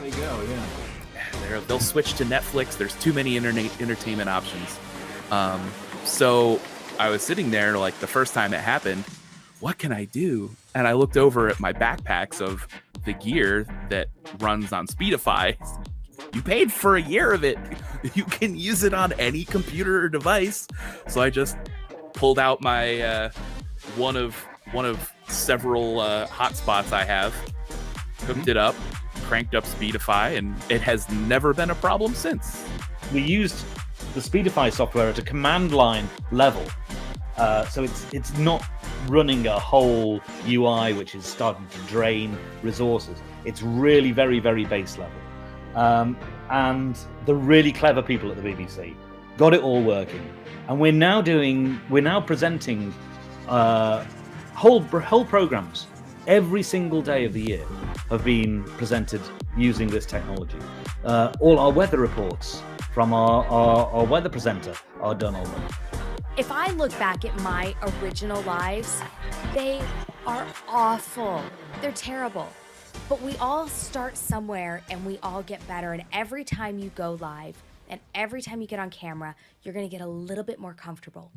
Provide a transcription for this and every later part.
They go, yeah. They'll switch to Netflix. There's too many entertainment options. So I was sitting there like the first time it happened, what can I do? And I looked over at my backpacks of the gear that runs on Speedify. You paid for a year of it. You can use it on any computer or device. So I just pulled out my one of several hotspots I have, hooked it up, cranked up Speedify, and it has never been a problem since. We used the Speedify software at a command line level, so it's not running a whole UI which is starting to drain resources. It's really very, very base level. And the really clever people at the BBC got it all working, and we're now presenting whole programs every single day of the year have been presented using this technology. All our weather reports from our weather presenter are done already. If I look back at my original lives, they are awful. They're terrible. But we all start somewhere and we all get better. And every time you go live and every time you get on camera, you're going to get a little bit more comfortable.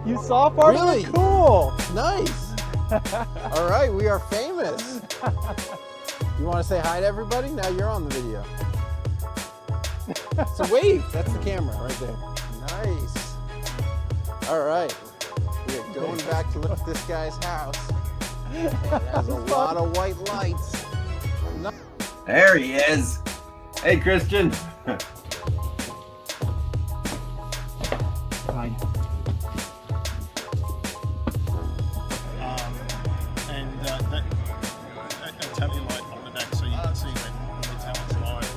You saw part of Really? it? Cool. Nice. All right, we are famous. You want to say hi to everybody? Now you're on the video. So wave. That's the camera right there. Nice. All right. We're going back to look at this guy's house. It has a lot of white lights. There he is. Hey, Christian. Fine. And tell you light on the deck so you can see when it's how it's live.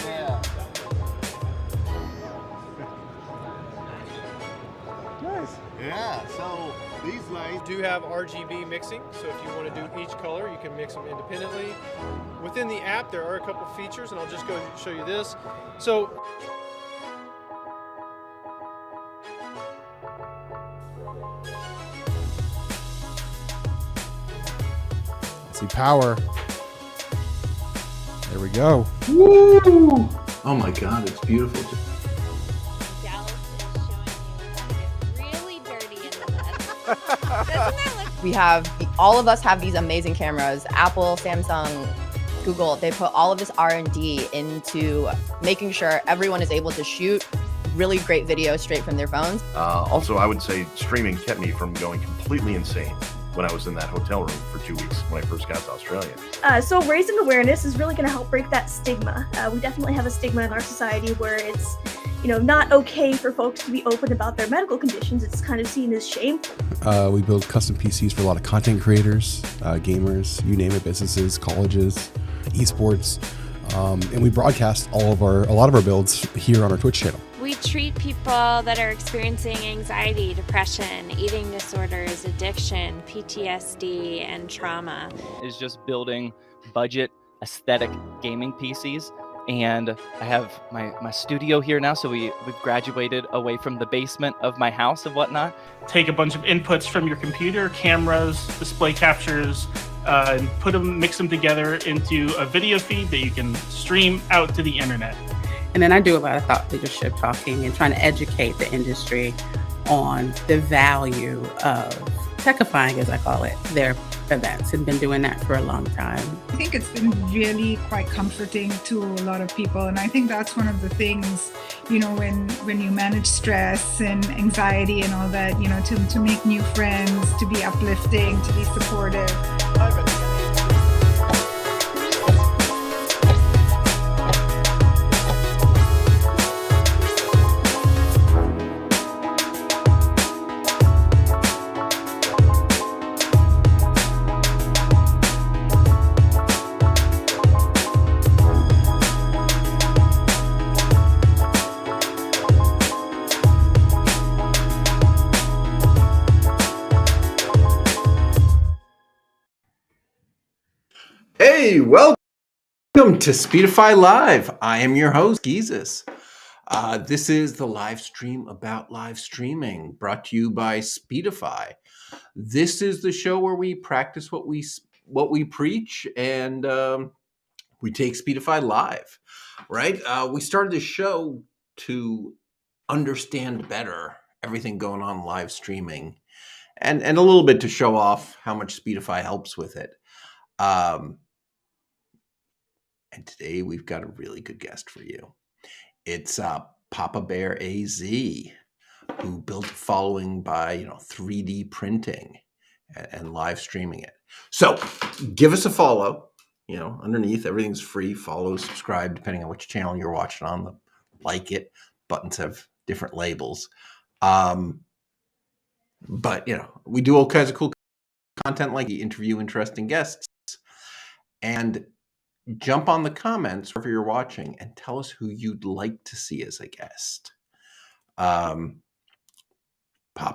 Yeah. Nice. Yeah, so these lights do have RGB mixing, so if you want to do each color, you can mix them independently. Within the app, there are a couple features, and I'll just go show you this. So see power. There we go. Woo! Oh my God, it's beautiful. Dallas is showing you how to get really dirty in the mud. Doesn't that look? We have, all of us have these amazing cameras. Apple, Samsung, Google, they put all of this R&D into making sure everyone is able to shoot really great video straight from their phones. Also, I would say streaming kept me from going completely insane when I was in that hotel room for 2 weeks when I first got to Australia. So raising awareness is really going to help break that stigma. We definitely have a stigma in our society where it's, not okay for folks to be open about their medical conditions. It's kind of seen as shameful. We build custom PCs for a lot of content creators, gamers, you name it, businesses, colleges, esports, and we broadcast a lot of our builds here on our Twitch channel. We treat people that are experiencing anxiety, depression, eating disorders, addiction, PTSD, and trauma. Is just building budget aesthetic gaming PCs. And I have my studio here now, so we've graduated away from the basement of my house and whatnot. Take a bunch of inputs from your computer, cameras, display captures, and mix them together into a video feed that you can stream out to the internet. And then I do a lot of thought leadership talking and trying to educate the industry on the value of techifying, as I call it, their events, and been doing that for a long time. I think it's been really quite comforting to a lot of people, and I think that's one of the things, when you manage stress and anxiety and all that, to make new friends, to be uplifting, to be supportive. Hey, welcome to Speedify Live. I am your host, Jesus. This is the live stream about live streaming, brought to you by Speedify. This is the show where we practice what we preach, and we take Speedify live. Right? We started this show to understand better everything going on live streaming, and a little bit to show off how much Speedify helps with it. And today we've got a really good guest for you. It's Papa Bear AZ, who built a following by 3D printing and live streaming it. So give us a follow. Underneath everything's free. Follow, subscribe, depending on which channel you're watching on. Like it. Buttons have different labels. But we do all kinds of cool content, like interview interesting guests, and jump on the comments wherever you're watching and tell us who you'd like to see as a guest. Papa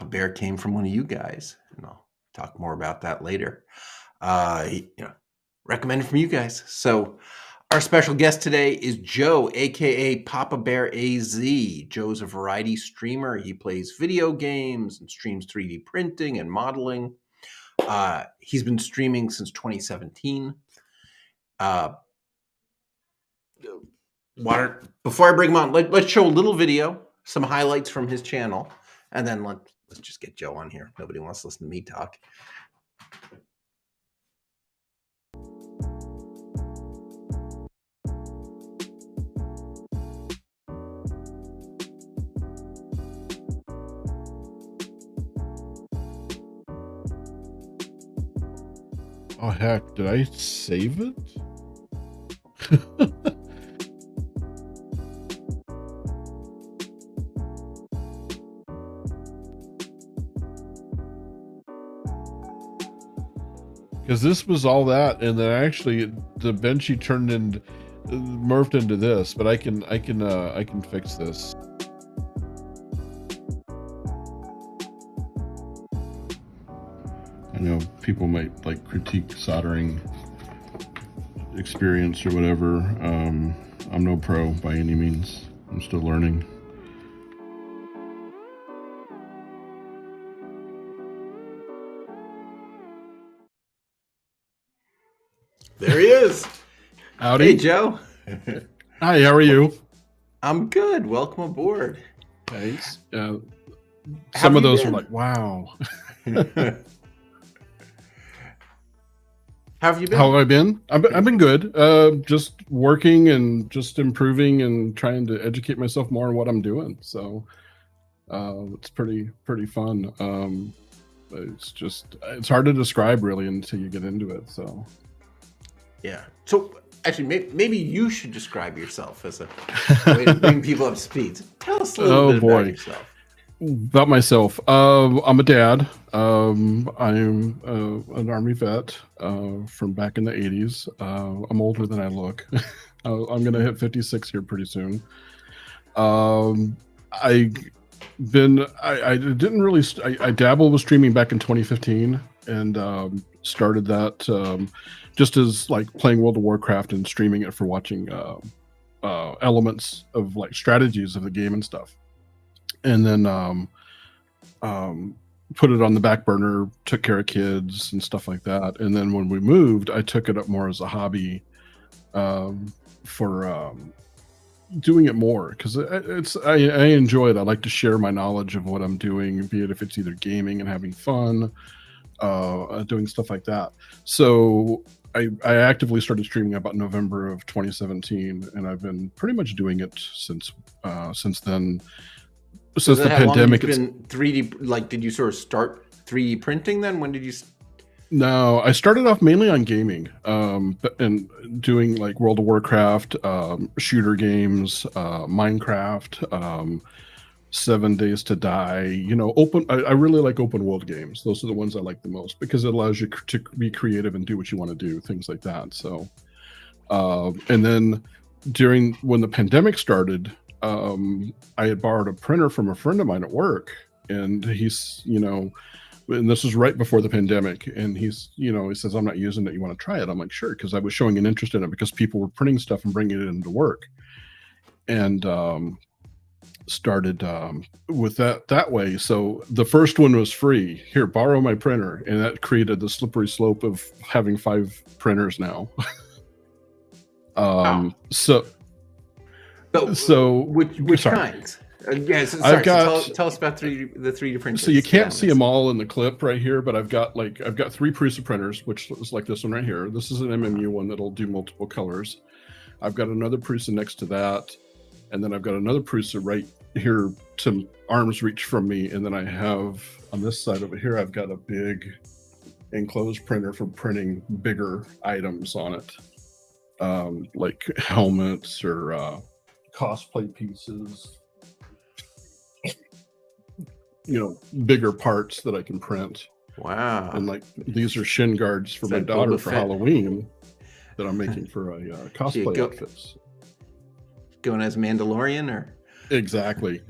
Bear came from one of you guys, and I'll talk more about that later. Recommended from you guys. So our special guest today is Joe, aka Papa Bear AZ. Joe's a variety streamer. He plays video games and streams 3D printing and modeling. He's been streaming since 2017. Before I bring him on, let's show a little video, some highlights from his channel, and then let's just get Joe on here. Nobody wants to listen to me talk. Oh heck, did I save it? Because this was all that, and then actually the Benchy turned into morphed into this, but I can fix this. I know people might like critique soldering experience or whatever. I'm no pro by any means. I'm still learning. There he is. Howdy. Hey, Joe. Hi, how are you? I'm good. Welcome aboard. Thanks. Some of those were like, wow. How have you been? How have I been? I've been good. Just working and just improving and trying to educate myself more on what I'm doing. So it's pretty fun. It's hard to describe really until you get into it. So yeah. So actually, maybe you should describe yourself as a way to bring people up to speed. Tell us a little bit about yourself. About myself, I'm a dad. I'm an Army vet from back in the 80s. I'm older than I look. I'm gonna hit 56 here pretty soon. I dabbled with streaming back in 2015 and started that just as like playing World of Warcraft and streaming it for watching elements of like strategies of the game and stuff. And then put it on the back burner, took care of kids and stuff like that. And then when we moved, I took it up more as a hobby for doing it more because I enjoy it. I like to share my knowledge of what I'm doing, be it if it's either gaming and having fun, doing stuff like that. So I actively started streaming about November of 2017, and I've been pretty much doing it since then. Since the pandemic, it's been 3D. Like, did you sort of start 3D printing then? When did you? No, I started off mainly on gaming, and doing like World of Warcraft, shooter games, Minecraft, 7 Days to Die. I really like open world games. Those are the ones I like the most because it allows you to be creative and do what you want to do, things like that. So, and then when the pandemic started. I had borrowed a printer from a friend of mine at work, and he's, and this was right before the pandemic, and he's, you know, he says, I'm not using it, you want to try it? I'm like, sure, because I was showing an interest in it because people were printing stuff and bringing it into work, and started with that way. So the first one was free. Here, borrow my printer, and that created the slippery slope of having 5 printers now. So which kinds? Yes, sorry, I've got. So tell us about the 3D printers. So you can't see them all in the clip right here, but I've got 3 Prusa printers, which is like this one right here. This is an MMU one that'll do multiple colors. I've got another Prusa next to that, and then I've got another Prusa right here to arm's reach from me, and then I have on this side over here, I've got a big enclosed printer for printing bigger items on it, like helmets or cosplay pieces. You know, bigger parts that I can print. Wow. And like these are shin guards for my daughter for Halloween that I'm making for a cosplay outfits. Going as Mandalorian or? Exactly.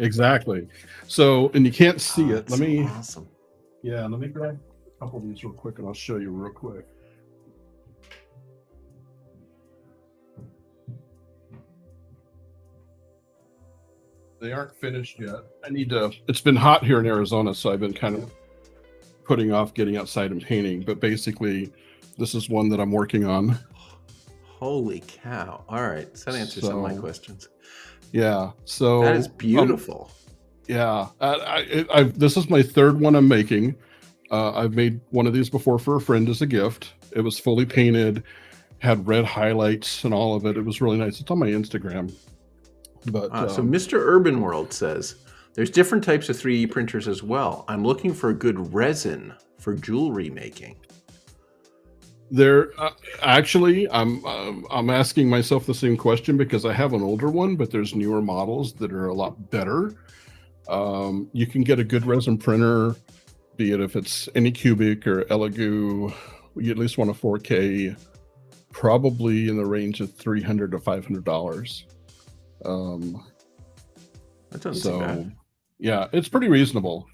So, and you can't see it. Let me. Awesome. Yeah, let me grab a couple of these real quick and I'll show you real quick. They aren't finished yet. I need to, it's been hot here in Arizona, so I've been kind of putting off getting outside and painting, but basically this is one that I'm working on. Holy cow. All right. So that answers some of my questions. Yeah. So that is beautiful. Yeah. This is my 3rd one I'm making. I've made one of these before for a friend as a gift. It was fully painted, had red highlights and all of it. It was really nice. It's on my Instagram. But so Mr. Urban World says there's different types of 3D printers as well. I'm looking for a good resin for jewelry making. There, actually, I'm asking myself the same question because I have an older one, but there's newer models that are a lot better. You can get a good resin printer, be it if it's Anycubic or Elegoo. You at least want a 4K, probably in the range of $300 to $500. That doesn't seem bad. Yeah, it's pretty reasonable,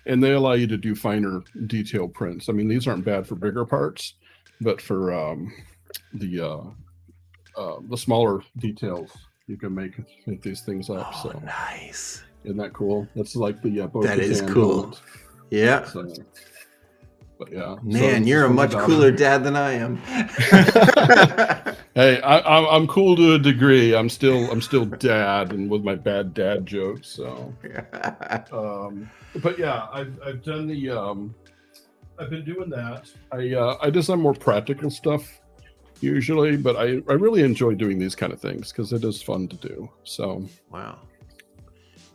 and they allow you to do finer detail prints. I mean, these aren't bad for bigger parts, but for the smaller details, you can make these things up. Oh, so nice! Isn't that cool? That's like the that is cool. Helmet. Yeah. So, but yeah, man, you're a much cooler dad than I am. Hey, I'm cool to a degree. I'm still dad, and with my bad dad jokes. So, but yeah, I've done the I've been doing that. I design more practical stuff usually, but I really enjoy doing these kind of things because it is fun to do. So wow.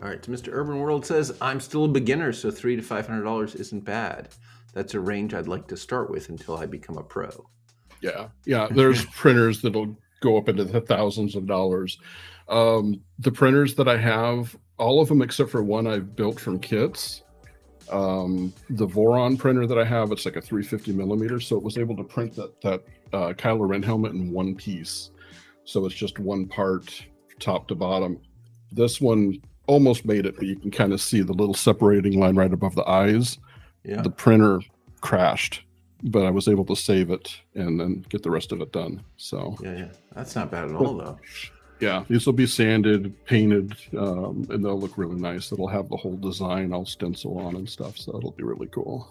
All right, so Mr. Urban World says I'm still a beginner, so $300 to $500 isn't bad. That's a range I'd like to start with until I become a pro. Yeah. There's printers that'll go up into the thousands of dollars. The printers that I have, all of them except for one I've built from kits. The Voron printer that I have, it's like a 350 millimeter, so it was able to print that Kylo Ren helmet in one piece. So it's just one part, top to bottom. This one almost made it, but you can kind of see the little separating line right above the eyes. Yeah. The printer crashed, but I was able to save it and then get the rest of it done. So yeah, that's not bad at all, though. Yeah, these will be sanded, painted, and they'll look really nice. It'll have the whole design all stencil on and stuff, so it'll be really cool.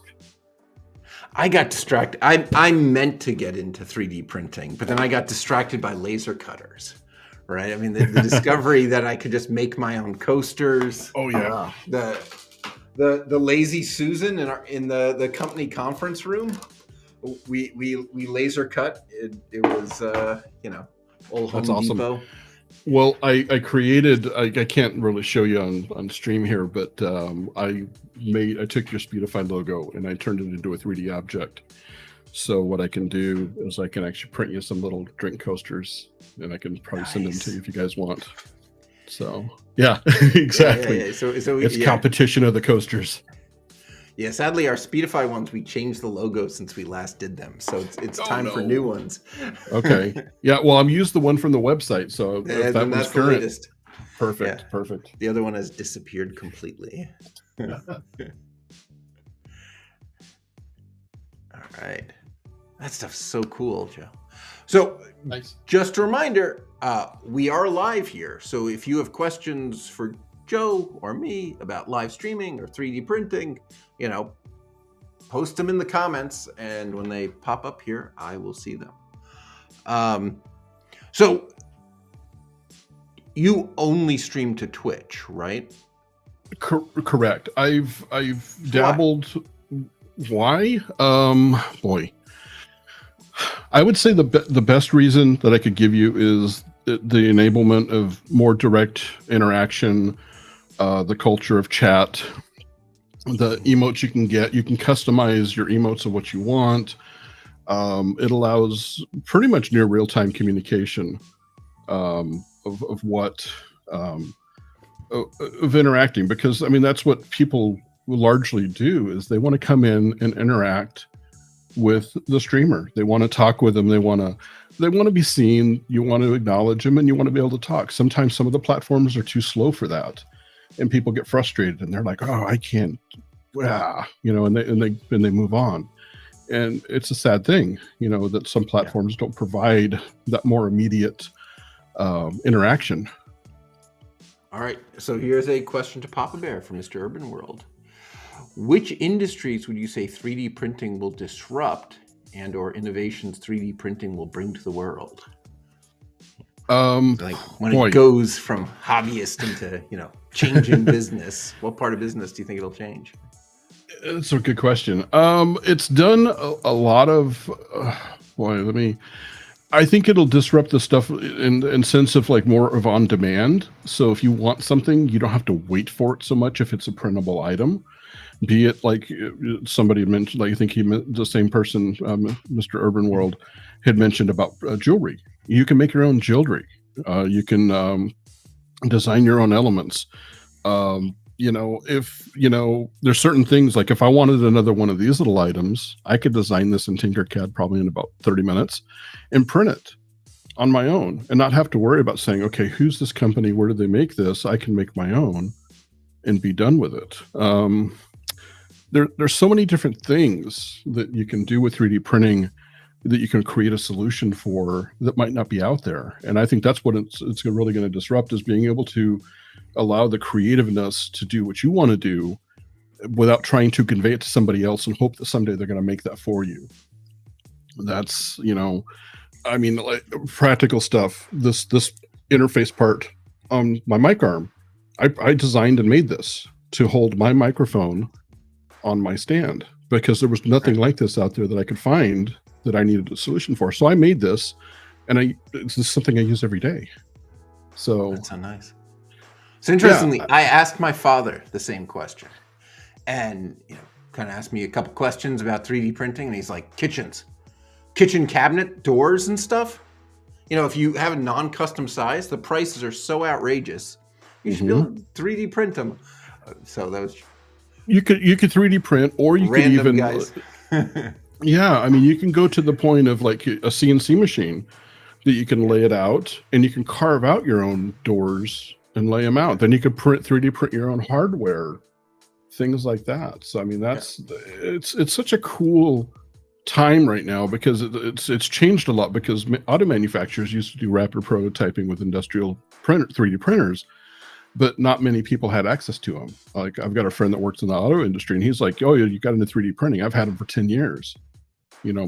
I got distracted. I meant to get into 3D printing, but then I got distracted by laser cutters. Right? I mean, the discovery that I could just make my own coasters. Oh yeah. The lazy Susan in the company conference room, we laser cut. It was old Home That's awesome. Depot. Well, I created. I can't really show you on stream here, but I took your Speedify logo and I turned it into a 3D object. So what I can do is I can actually print you some little drink coasters, and I can probably send them to you if you guys want. So yeah, exactly. Yeah. So it's competition of the coasters. Yeah, sadly, our Speedify ones, we changed the logo since we last did them. So it's time for new ones. Okay. Yeah, well, I'm used the one from the website. So if that was current. Latest. Perfect. Yeah. Perfect. The other one has disappeared completely. Right. That stuff's so cool, Joe. So, Nice. Just a reminder, we are live here. So if you have questions for Joe or me about live streaming or 3D printing, post them in the comments, and when they pop up here, I will see them. So you only stream to Twitch, right? Correct. I've dabbled. Why? Boy. I would say the best reason that I could give you is the enablement of more direct interaction, the culture of chat, the emotes you can get. You can customize your emotes of what you want. It allows pretty much near real-time communication of what of interacting, because I mean that's what people largely do, is they want to come in and interact with the streamer. They want to talk with them. They want to be seen. You want to acknowledge them, and you want to be able to talk. Sometimes some of the platforms are too slow for that, and people get frustrated, and they're like, "Oh, I can't," and they move on. And it's a sad thing, that some platforms don't provide that more immediate interaction. All right. So here's a question to Papa Bear from Mr. Urban World. Which industries would you say 3D printing will disrupt, and or innovations 3D printing will bring to the world? Like when it goes from hobbyist into, changing business, what part of business do you think it'll change? It's a good question. It's done a lot of, I think it'll disrupt the stuff in sense of like more of on demand. So if you want something, you don't have to wait for it so much if it's a printable item. Be it like somebody mentioned, like I think the same person, Mr. Urban World, had mentioned about jewelry. You can make your own jewelry. You can design your own elements. If there's certain things, like if I wanted another one of these little items, I could design this in Tinkercad probably in about 30 minutes and print it on my own and not have to worry about saying, okay, who's this company? Where did they make this? I can make my own and be done with it. There's so many different things that you can do with 3D printing that you can create a solution for that might not be out there. And I think that's what it's really going to disrupt, is being able to allow the creativeness to do what you want to do without trying to convey it to somebody else and hope that someday they're going to make that for you. That's, like practical stuff. This interface part on my mic arm, I designed and made this to hold my microphone on my stand because there was nothing like this out there that I could find that I needed a solution for. So I made this, and it's something I use every day. So that's so nice. So interestingly, I asked my father the same question, and kind of asked me a couple questions about 3D printing, and he's like, kitchen cabinet doors and stuff. If you have a non-custom size, the prices are so outrageous. You should be able to 3D print them. So that was you could 3D print, or you could even guys. You can go to the point of like a CNC machine that you can lay it out, and you can carve out your own doors and lay them out. Then you could 3D print your own hardware, things like that. So it's such a cool time right now, because it's changed a lot, because auto manufacturers used to do rapid prototyping with industrial 3D printers, but not many people had access to them. Like I've got a friend that works in the auto industry, and he's like, "Oh, you got into 3D printing? I've had them for 10 years,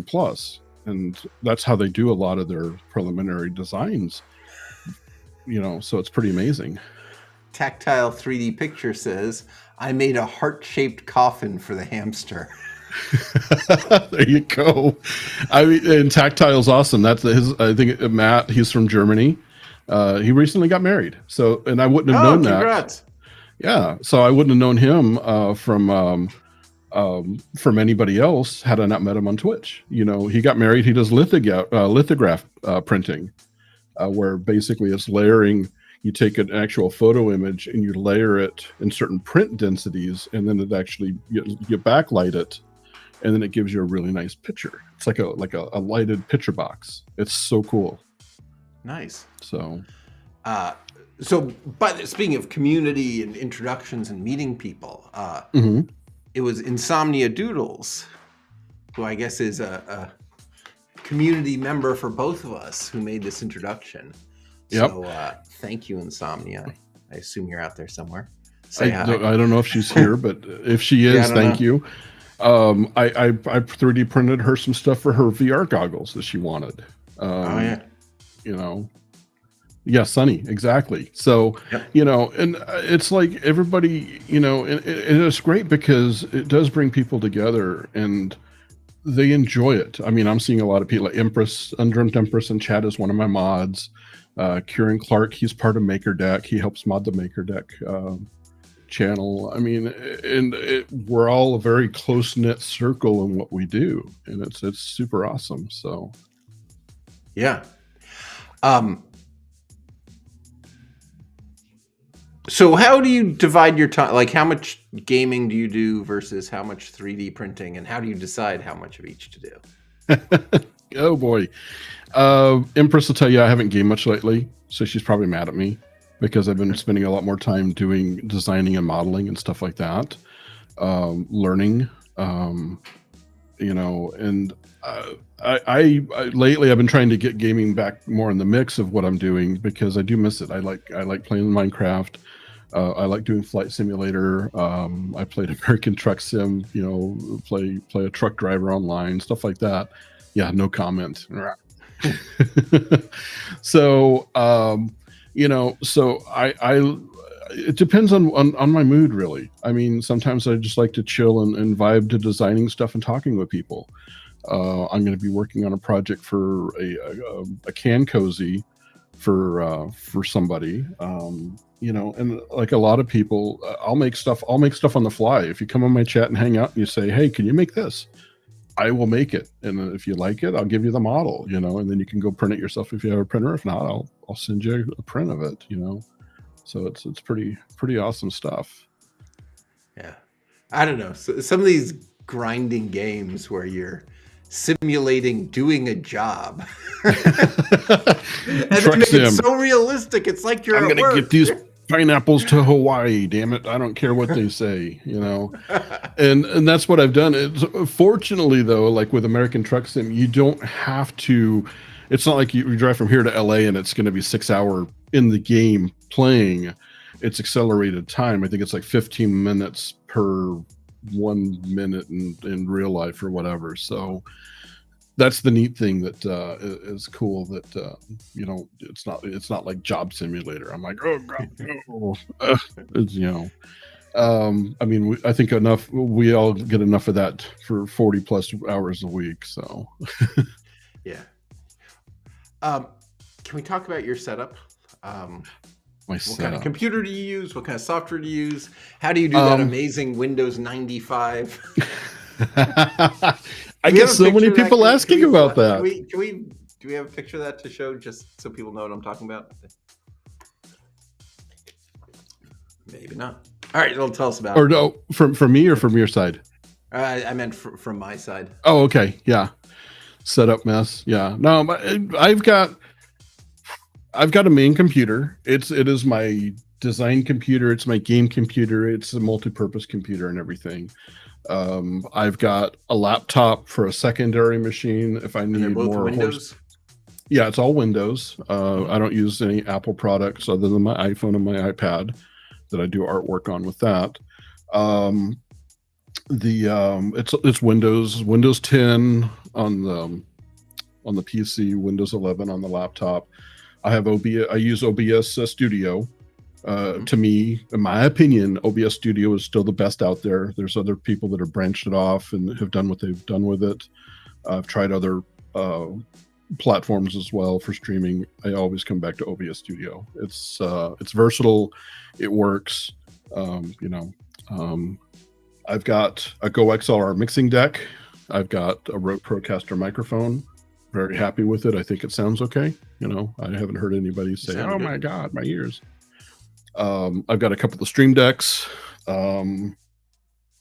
plus." And that's how they do a lot of their preliminary designs. So it's pretty amazing. Tactile 3D Picture says, I made a heart-shaped coffin for the hamster. There you go. And Tactile's awesome. That's I think Matt, he's from Germany. He recently got married. So, and I wouldn't have known congrats. that. Yeah. So I wouldn't have known him from anybody else had I not met him on Twitch. He got married. He does lithograph printing, where basically it's layering. You take an actual photo image and you layer it in certain print densities, and then it actually you backlight it, and then it gives you a really nice picture. It's like a lighted picture box. It's so cool. Nice. So, but speaking of community and introductions and meeting people, it was Insomnia Doodles who I guess is a community member for both of us, who made this introduction. Yep. So thank you, Insomnia. I assume you're out there somewhere. I don't know if she's here, but if she is, thank you. I 3D printed her some stuff for her VR goggles that she wanted. Oh yeah. You know, yeah, Sunny, exactly. So, you know, and it's like everybody, you know, and it's great because it does bring people together and they enjoy it. I mean, I'm seeing a lot of people like Empress, Undreamt Empress in chat is one of my mods. Kieran Clark, he's part of Maker Deck. He helps mod the Maker Deck channel. I mean, we're all a very close-knit circle in what we do, and it's super awesome. So, yeah. So how do you divide your time? Like, how much gaming do you do versus how much 3D printing, and how do you decide how much of each to do? Oh boy. Empress will tell you I haven't gamed much lately, so she's probably mad at me because I've been spending a lot more time doing designing and modeling and stuff like that, learning, you know, and I lately I've been trying to get gaming back more in the mix of what I'm doing because I do miss it. I like playing Minecraft. I like doing Flight Simulator. I played American Truck Sim, you know, play a truck driver online, stuff like that. Yeah, no comment. So, you know, so it depends on my mood, really. I mean, sometimes I just like to chill and vibe to designing stuff and talking with people. I'm going to be working on a project for a can cozy for somebody. You know, and like a lot of people, I'll make stuff on the fly. If you come on my chat and hang out and you say, hey, can you make this? I will make it. And if you like it, I'll give you the model, you know, and then you can go print it yourself if you have a printer. If not, I'll send you a print of it, you know. So it's pretty awesome stuff. Yeah. I don't know. So some of these grinding games where you're simulating doing a job and then make it so realistic, it's like you're I'm at gonna work. get these pineapples to Hawaii, damn it, I don't care what they say, you know. And that's what I've done. Fortunately though, like with American Truck Sim, you don't have to, it's not like you drive from here to LA and it's going to be 6 hour in the game playing. It's accelerated time. I think it's like 15 minutes per 1 minute in real life or whatever. So that's the neat thing that is cool, that you know, it's not like Job Simulator. I'm like, oh god, no. It's, you know, I mean, I think we all get enough of that for 40 plus hours a week. So yeah. Can we talk about your setup? What kind of computer do you use? What kind of software do you use? How do you do that amazing Windows 95? I get so many people asking about that. Do we have a picture of that to show, just so people know what I'm talking about? Maybe not. All right, it'll tell us about or it. no, from me or from your side? I meant from my side. Oh, okay, yeah. Setup mess, yeah. No, I've got a main computer. It is my design computer. It's my game computer. It's a multi-purpose computer and everything. I've got a laptop for a secondary machine if I need more Windows. Yeah, it's all Windows. I don't use any Apple products other than my iPhone and my iPad that I do artwork on with that. It's Windows 10 on the PC, Windows 11 on the laptop. I have OBS. I use OBS Studio. To me, in my opinion, OBS Studio is still the best out there. There's other people that have branched it off and have done what they've done with it. I've tried other platforms as well for streaming. I always come back to OBS Studio. It's versatile. It works. You know, I've got a Go XLR mixing deck. I've got a Rode Procaster microphone. Very happy with it. I think it sounds okay. You know, I haven't heard anybody say, "Oh my God, my ears." I've got a couple of Stream Decks.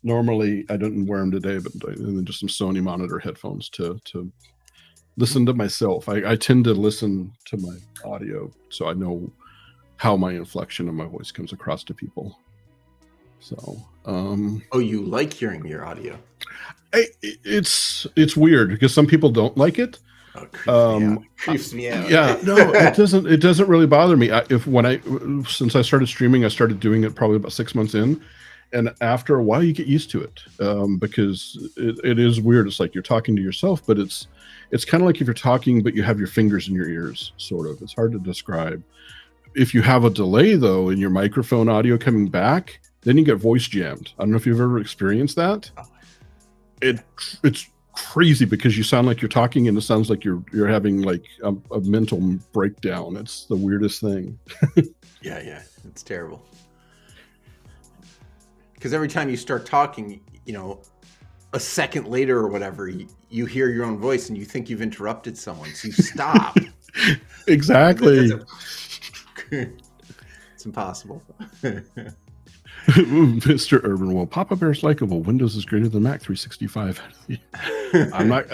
Normally, I didn't wear them today, but then just some Sony monitor headphones to listen to myself. I tend to listen to my audio so I know how my inflection and my voice comes across to people. So, oh, you like hearing your audio? It's weird because some people don't like it. Creeps me out. Yeah, no, it doesn't. It doesn't really bother me. Since I started streaming, I started doing it probably about 6 months in, and after a while, you get used to it because it is weird. It's like you're talking to yourself, but it's kind of like if you're talking, but you have your fingers in your ears. Sort of. It's hard to describe. If you have a delay though in your microphone audio coming back, then you get voice jammed. I don't know if you've ever experienced that. It's crazy because you sound like you're talking and it sounds like you're having like a mental breakdown. It's the weirdest thing. Yeah, it's terrible. Because every time you start talking, a second later or whatever, you hear your own voice and you think you've interrupted someone, so you stop. Exactly. It's impossible. Mr. Urban, well, Papa Bear's likable. Windows is greater than Mac 365. I'm not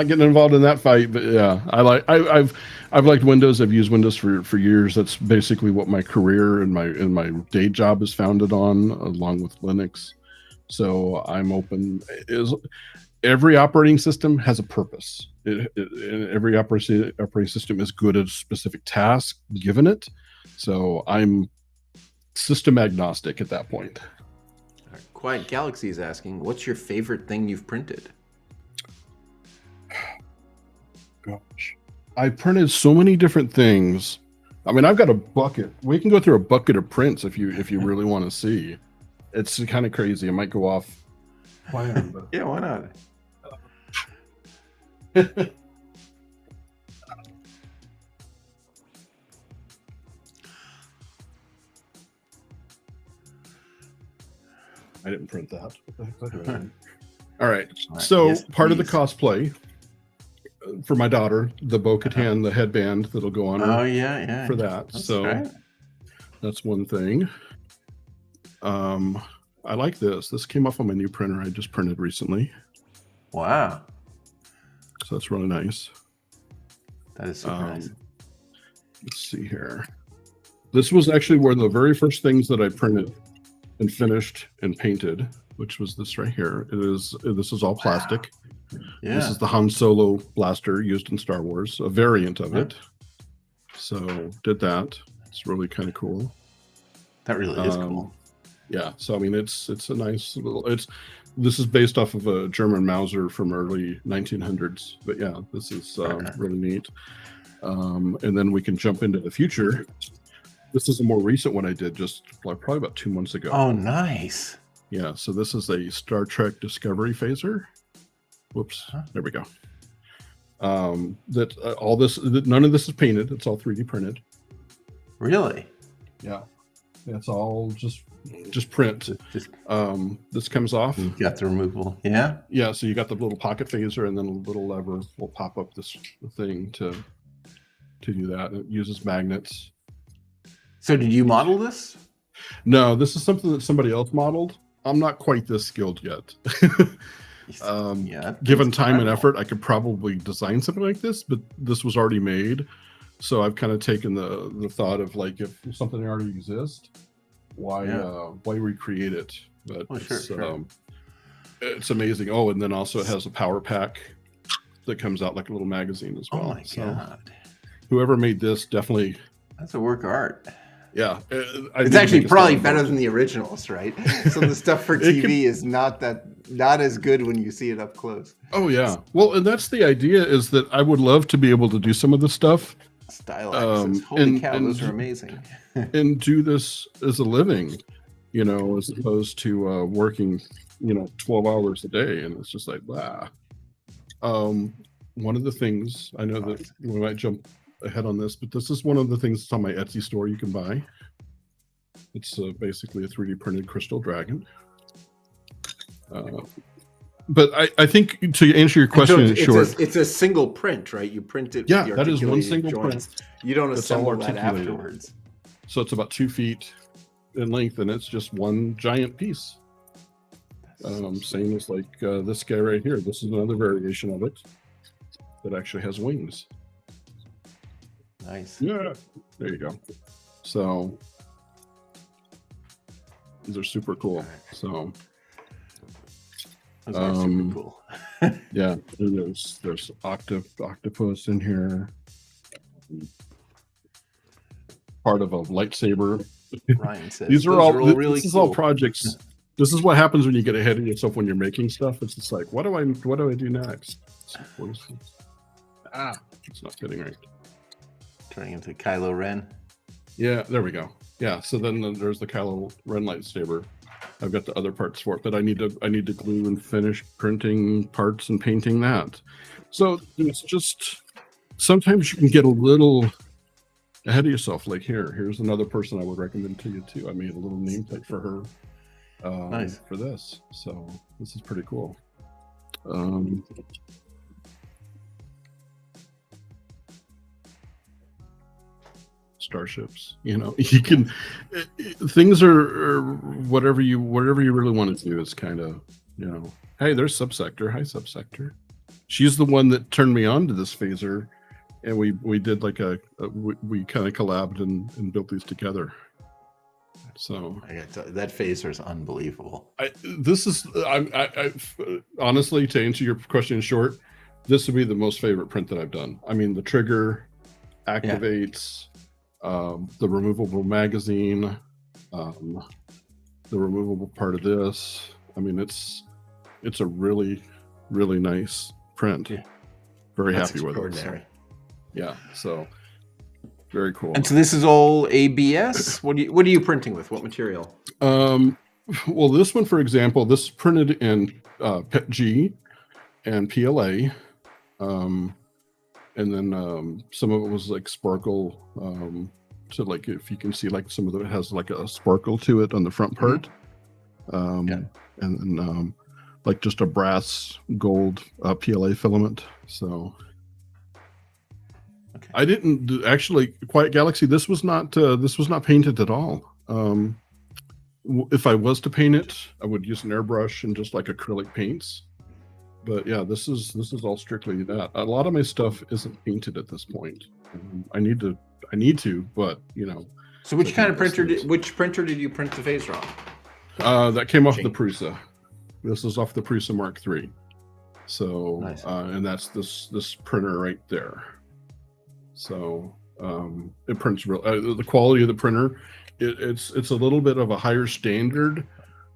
getting involved in that fight, but yeah, I've liked Windows. I've used Windows for years. That's basically what my career and my day job is founded on, along with Linux. So I'm open. Every operating system has a purpose. Every operating system is good at a specific task given it. So I'm system agnostic at that point. Quiet Galaxy is asking, what's your favorite thing you've printed? Gosh, I printed so many different things. I mean, I've got a bucket. We can go through a bucket of prints if you really want to see. It's kind of crazy. I might go off plan, but yeah, why not? I didn't print that. All right. So yes, part of the cosplay for my daughter, the Bo-Katan, the headband that'll go on. Oh yeah. For that. That's so right. That's one thing. I like this. This came off on my new printer I just printed recently. Wow. So that's really nice. That is super nice. Let's see here. This was actually one of the very first things that I printed and finished and painted, which was this right here. This is all plastic. Yeah. This is the Han Solo blaster used in Star Wars, a variant of it. So did that. It's really kind of cool. That really is cool. Yeah. So I mean, it's a nice little. This is based off of a German Mauser from early 1900s. But yeah, this is really neat. And then we can jump into the future. This is a more recent one I did just probably about 2 months ago. Oh, nice. Yeah, so this is a Star Trek Discovery phaser. Whoops, there we go. None of this is painted. It's all 3D printed. Really? Yeah. It's all just print. This comes off. You got the removable. Yeah. Yeah. So you got the little pocket phaser, and then a little lever will pop up this thing to do that. It uses magnets. So did you model this? No, this is something that somebody else modeled. I'm not quite this skilled yet. Given time and effort, I could probably design something like this, but this was already made. So I've kind of taken the thought of like, if something already exists, why recreate it? But it's amazing. Oh, and then also it has a power pack that comes out like a little magazine as well. Oh my God. Whoever made this definitely. That's a work of art. Yeah. It's actually probably better than the originals, right? So the stuff for TV is not as good when you see it up close. Oh yeah. Well, and that's the idea, is that I would love to be able to do some of this stuff. Stylized. Holy cow, those are amazing. And do this as a living, as opposed to working, 12 hours a day. And it's just like, wow. One of the things, I know that we might jump ahead on this, but this is one of the things that's on my Etsy store you can buy. It's basically a 3D printed crystal dragon. But I think to answer your question in short, it's a single print, right? You print it. Yeah, with that is one articulated single joints. print. You don't It's all assemble that articulated. afterwards. So it's about 2 feet in length, and it's just one giant piece. Same as like this guy right here. This is another variation of it that actually has wings. Nice. Yeah, there you go. So these are super cool. So Those are super cool. Yeah, there's octopus in here. Part of a lightsaber. Ryan says These are those all really this is cool. all projects. This is what happens when you get ahead of yourself when you're making stuff. It's just like, what do I do next? It's not fitting right. Turning into Kylo Ren. Yeah, there we go. Yeah, so then there's the Kylo Ren lightsaber. I've got the other parts for it, but I need to glue and finish printing parts and painting that. So it's just sometimes you can get a little ahead of yourself. Like here's another person I would recommend to you too. I made a little nameplate for her. Nice. For this. So this is pretty cool. Starships, you can things are whatever you really want to do is kind of, hey, there's Subsector. Hi, Subsector. She's the one that turned me on to this phaser, and we did like we kind of collabed and built these together. So that phaser is unbelievable. I honestly, to answer your question in short, this would be the most favorite print that I've done. I mean, the trigger activates, the removable magazine, the removable part of this. I mean, it's a really, really nice print. Yeah. Very happy with it. So, yeah, so very cool. And so this is all ABS. What are you printing with? What material? Well, this one, for example, this is printed in PETG and PLA, and then some of it was like sparkle. So like if you can see, like some of it has like a sparkle to it on the front part, and then like just a brass gold PLA filament. So. Okay. I didn't actually Quiet Galaxy. This was not painted at all. If I was to paint it, I would use an airbrush and just like acrylic paints. But yeah, this is all strictly that. A lot of my stuff isn't painted at this point. I need to, but So which kind of printer? Which printer did you print the phaser on? That came off the Prusa. This is off the Prusa Mark III. So nice. And that's this printer right there. So it prints real. The quality of the printer, it's a little bit of a higher standard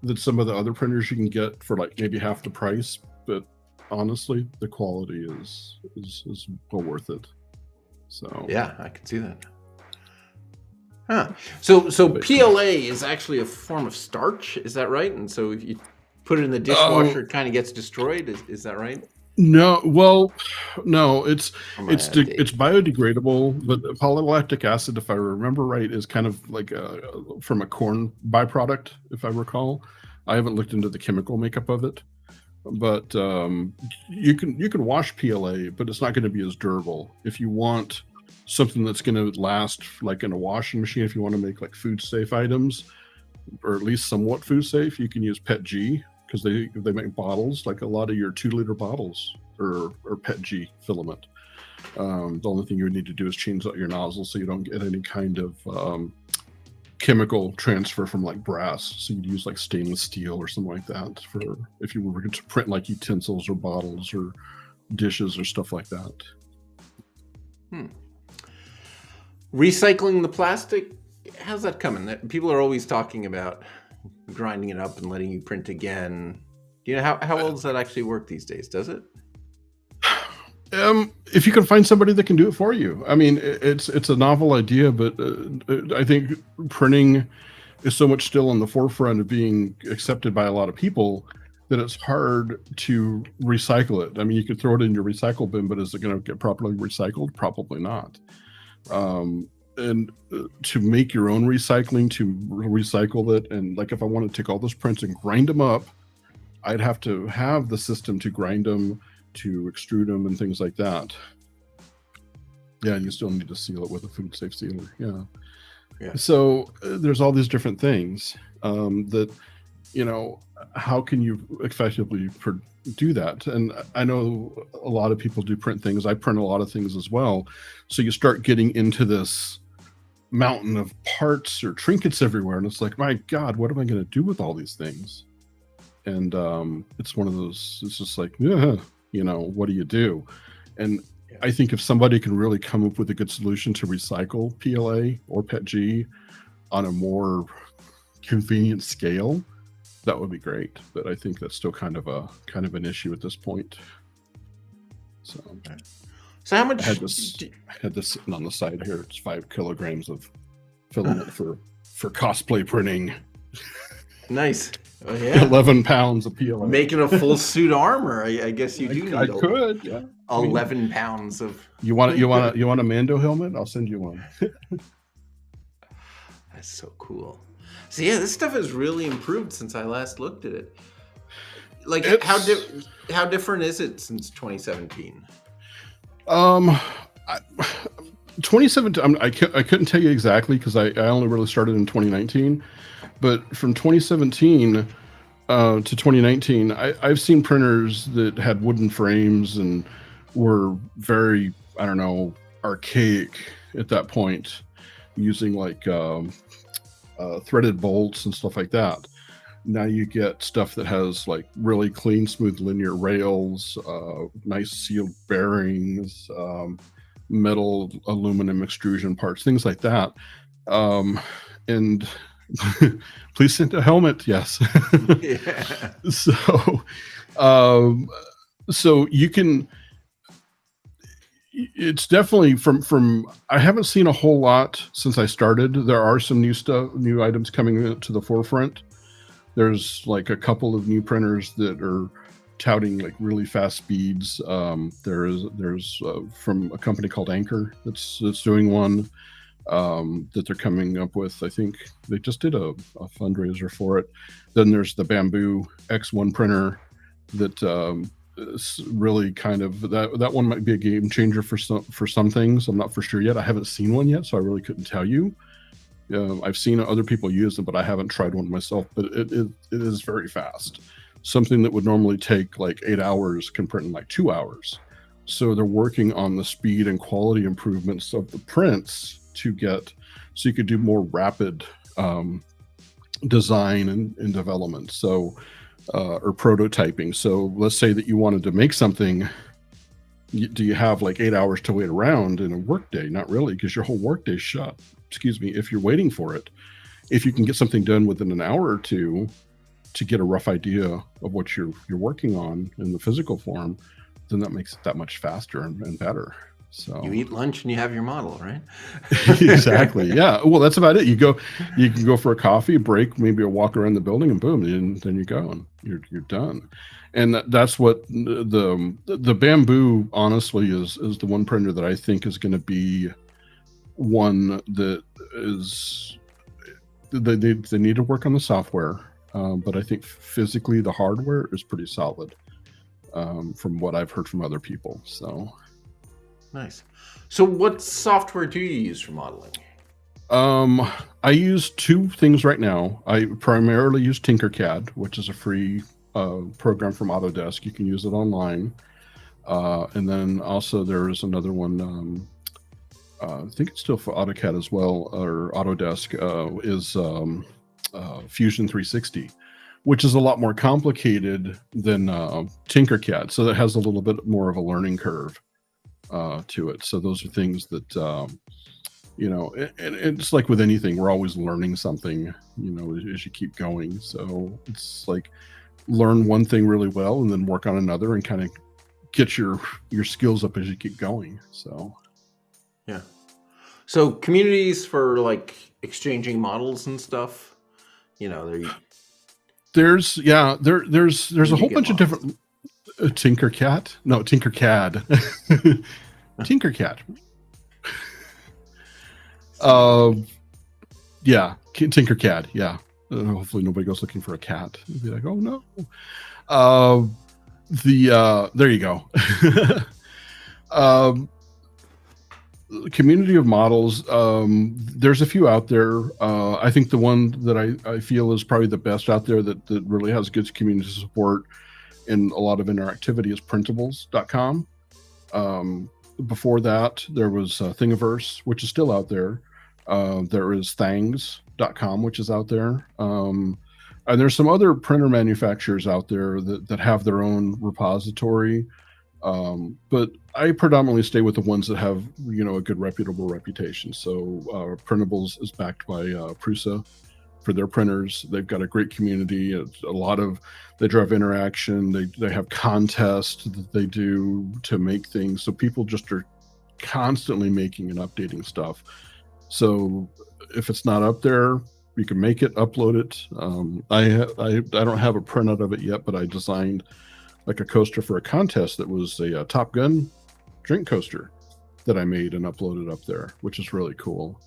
than some of the other printers you can get for like maybe half the price. But honestly, the quality is well worth it. So yeah, I can see that. Huh. So PLA is actually a form of starch, is that right? And so if you put it in the dishwasher, it kind of gets destroyed. Is that right? No, well, no, it's biodegradable, but polylactic acid, if I remember right, is kind of like from a corn byproduct, if I recall. I haven't looked into the chemical makeup of it, but you can wash PLA, but it's not going to be as durable. If you want something that's going to last, like in a washing machine, if you want to make like food safe items, or at least somewhat food safe, you can use PETG. Because they make bottles, like a lot of your 2-liter bottles or PETG filament. The only thing you would need to do is change out your nozzle so you don't get any kind of chemical transfer from like brass. So you'd use like stainless steel or something like that for if you were to print like utensils or bottles or dishes or stuff like that. Recycling the plastic, how's that coming? People are always talking about grinding it up and letting you print again. Do you know how well does that actually work these days? Does it? If you can find somebody that can do it for you. I mean, it's a novel idea, but I think printing is so much still on the forefront of being accepted by a lot of people that it's hard to recycle it. I mean, you could throw it in your recycle bin, but is it going to get properly recycled? Probably not. And to make your own recycling, to recycle it, and like if I want to take all those prints and grind them up, I'd have to have the system to grind them, to extrude them, and things like that. Yeah, and you still need to seal it with a food safe sealer. Yeah. So there's all these different things that, how can you effectively do that? And I know a lot of people do print things. I print a lot of things as well. So you start getting into this mountain of parts or trinkets everywhere, and it's like, my God, what am I going to do with all these things? and it's one of those. It's just like, yeah, you know, what do you do? And I think if somebody can really come up with a good solution to recycle PLA or PETG on a more convenient scale, that would be great. But I think that's still kind of an issue at this point. So how much? I had this sitting on the side here. It's 5 kilograms of filament for cosplay printing. Nice. Oh, yeah. 11 pounds of PLA. Making a full suit armor. I guess you do need. I could. Yeah. 11 pounds of. You want a Mando helmet? I'll send you one. That's so cool. So yeah, this stuff has really improved since I last looked at it. Like, how different is it since 2017? 2017. I couldn't tell you exactly because I only really started in 2019. But from 2017 to 2019, I've seen printers that had wooden frames and were very, I don't know, archaic at that point, using like threaded bolts and stuff like that. Now you get stuff that has like really clean, smooth linear rails, nice sealed bearings, metal, aluminum extrusion parts, things like that. And please send a helmet. Yes. Yeah. So you can. It's definitely from. I haven't seen a whole lot since I started. There are some new items coming to the forefront. There's like a couple of new printers that are touting like really fast speeds. There's from a company called Anchor that's doing one. That they're coming up with. I think they just did a fundraiser for it. Then there's the Bamboo X1 printer that is really kind of that one might be a game changer for some things. I'm not for sure yet. I haven't seen one yet, so I really couldn't tell you. I've seen other people use them, but I haven't tried one myself. But it is very fast. Something that would normally take like 8 hours can print in like 2 hours. So they're working on the speed and quality improvements of the prints to get so you could do more rapid design and development, so or prototyping. So let's say that you wanted to make something. Do you have like 8 hours to wait around in a workday? Not really, because your whole workday's shut. Excuse me, if you're waiting for it. If you can get something done within an hour or two to get a rough idea of what you're working on in the physical form, then that makes it that much faster and better. So you eat lunch and you have your model, right? Exactly. Yeah. Well, that's about it. You can go for a coffee break, maybe a walk around the building, and boom, and then you go and you're done. And that's what the Bamboo honestly is the one printer that I think is going to be one that is they need to work on the software, but I think physically the hardware is pretty solid from what I've heard from other people. So. Nice. So what software do you use for modeling? I use 2 things right now. I primarily use Tinkercad, which is a free program from Autodesk. You can use it online. And then also there is another one, I think it's still for AutoCAD as well, or Autodesk, is Fusion 360, which is a lot more complicated than Tinkercad. So that has a little bit more of a learning curve to it. So those are things that and it's like with anything, we're always learning something, as you keep going. So it's like learn one thing really well and then work on another and kind of get your skills up as you keep going. So yeah. So communities for like exchanging models and stuff, there's a whole bunch of different Tinkercad. Tinkercad. Yeah, Tinkercad. Yeah. Hopefully nobody goes looking for a cat. You'd be like, oh no. There you go. Community of models. There's a few out there. I think the one that I feel is probably the best out there that really has good community support and a lot of interactivity is printables.com. Before that, there was Thingiverse, which is still out there. There is thangs.com, which is out there. And there's some other printer manufacturers out there that have their own repository. But I predominantly stay with the ones that have, a good reputable reputation. So Printables is backed by Prusa for their printers. They've got a great community. They drive interaction. They have contests that they do to make things. So people just are constantly making and updating stuff. So if it's not up there, you can make it, upload it. I don't have a printout of it yet, but I designed like a coaster for a contest that was a Top Gun drink coaster that I made and uploaded up there, which is really cool.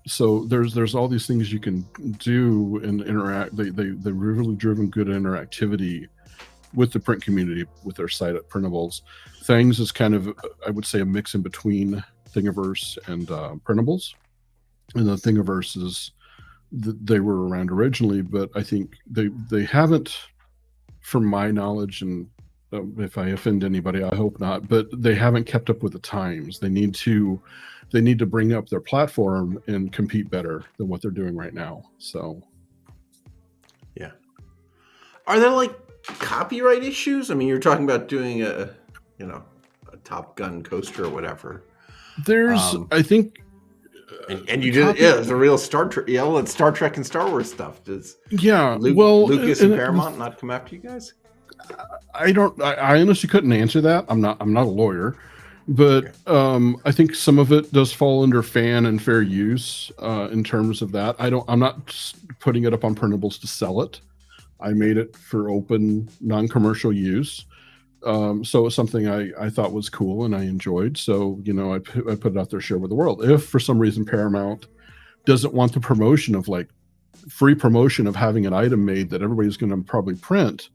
So there's all these things you can do and interact. They've really driven good interactivity with the print community with their site at Printables. Things is kind of, I would say, a mix in between Thingiverse and Printables. And the Thingiverse is, they were around originally, but I think they haven't, from my knowledge, and if I offend anybody, I hope not, but they haven't kept up with the times. They need to bring up their platform and compete better than what they're doing right now. So, yeah. Are there like copyright issues? I mean, you're talking about doing a Top Gun coaster or whatever. There's, I think, and you did, it's a real Star Trek. Yeah, well, it's Star Trek and Star Wars stuff. Does Lucas and Paramount not come after you guys? I honestly couldn't answer that. I'm not a lawyer, but I think some of it does fall under fan and fair use in terms of that. I'm not putting it up on Printables to sell it. I made it for open, non-commercial use. So it's something I thought was cool and I enjoyed. So, I put it out there, share with the world. If for some reason Paramount doesn't want the promotion of like free promotion of having an item made that everybody's going to probably print,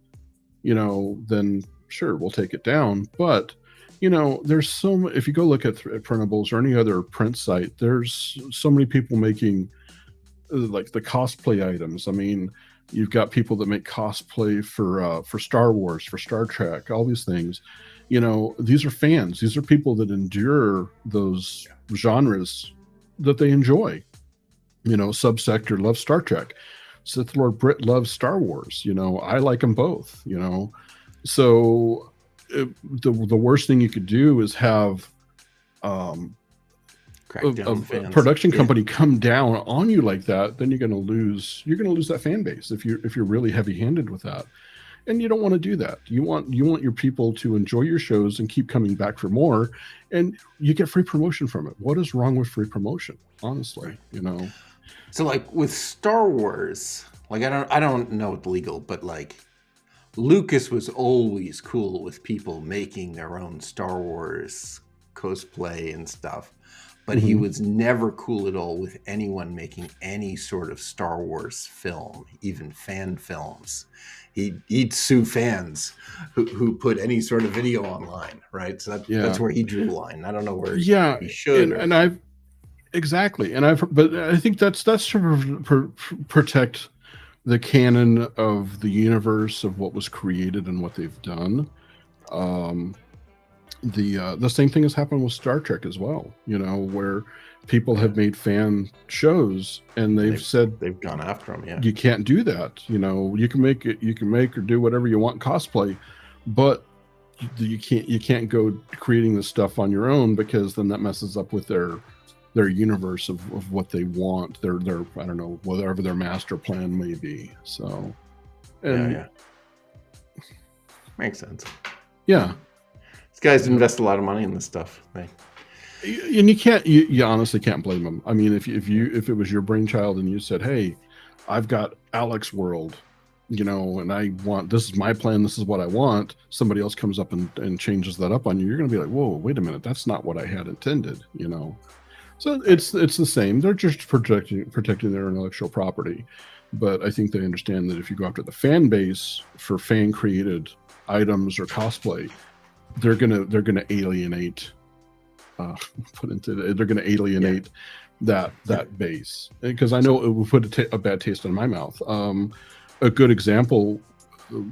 then sure, we'll take it down. But, there's if you go look at Printables or any other print site, there's so many people making like the cosplay items. I mean, you've got people that make cosplay for Star Wars, for Star Trek, all these things. These are fans. These are people that endure those genres that they enjoy. Subsector loves Star Trek. Sith Lord Brit loves Star Wars. I like them both. So the worst thing you could do is have a production company come down on you like that. Then you're going to lose that fan base if you're really heavy-handed with that, and you don't want to do that. You want your people to enjoy your shows and keep coming back for more, and you get free promotion from it. What is wrong with free promotion? Honestly, So like with Star Wars, like I don't know it's legal, but like Lucas was always cool with people making their own Star Wars cosplay and stuff. But he was never cool at all with anyone making any sort of Star Wars film, even fan films. He'd sue fans who put any sort of video online, right? So that's where he drew the line. I don't know where he should. And but I think that's to protect the canon of the universe of what was created and what they've done. The same thing has happened with Star Trek as well, where people have made fan shows and they've said they've gone after them. Yeah, you can't do that. You can make or do whatever you want cosplay, but you can't go creating this stuff on your own, because then that messes up with their universe of what they want, their I don't know, whatever their master plan may be. So yeah. Makes sense. Yeah. Guys invest a lot of money in this stuff. And you honestly can't blame them. I mean, if it was your brainchild and you said, hey, I've got Alex World, and I want, this is my plan, this is what I want, somebody else comes up and changes that up on you, you're going to be like, whoa, wait a minute, that's not what I had intended. So it's the same. They're just protecting their intellectual property. But I think they understand that if you go after the fan base for fan created items or cosplay, they're gonna alienate that base, because I know it will put a bad taste in my mouth. A good example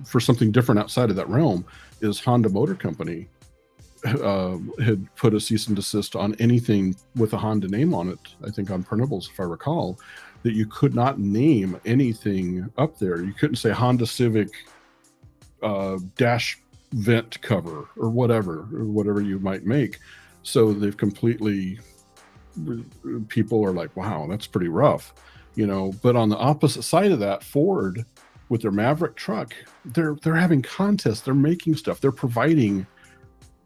for something different outside of that realm is Honda Motor Company had put a cease and desist on anything with a Honda name on it, I think on Printables, if I recall, that you could not name anything up there. You couldn't say Honda Civic dash vent cover or whatever you might make. So they've completely, people are like, wow, that's pretty rough, you know. But on the opposite side of that, Ford with their Maverick truck, they're having contests, they're making stuff, they're providing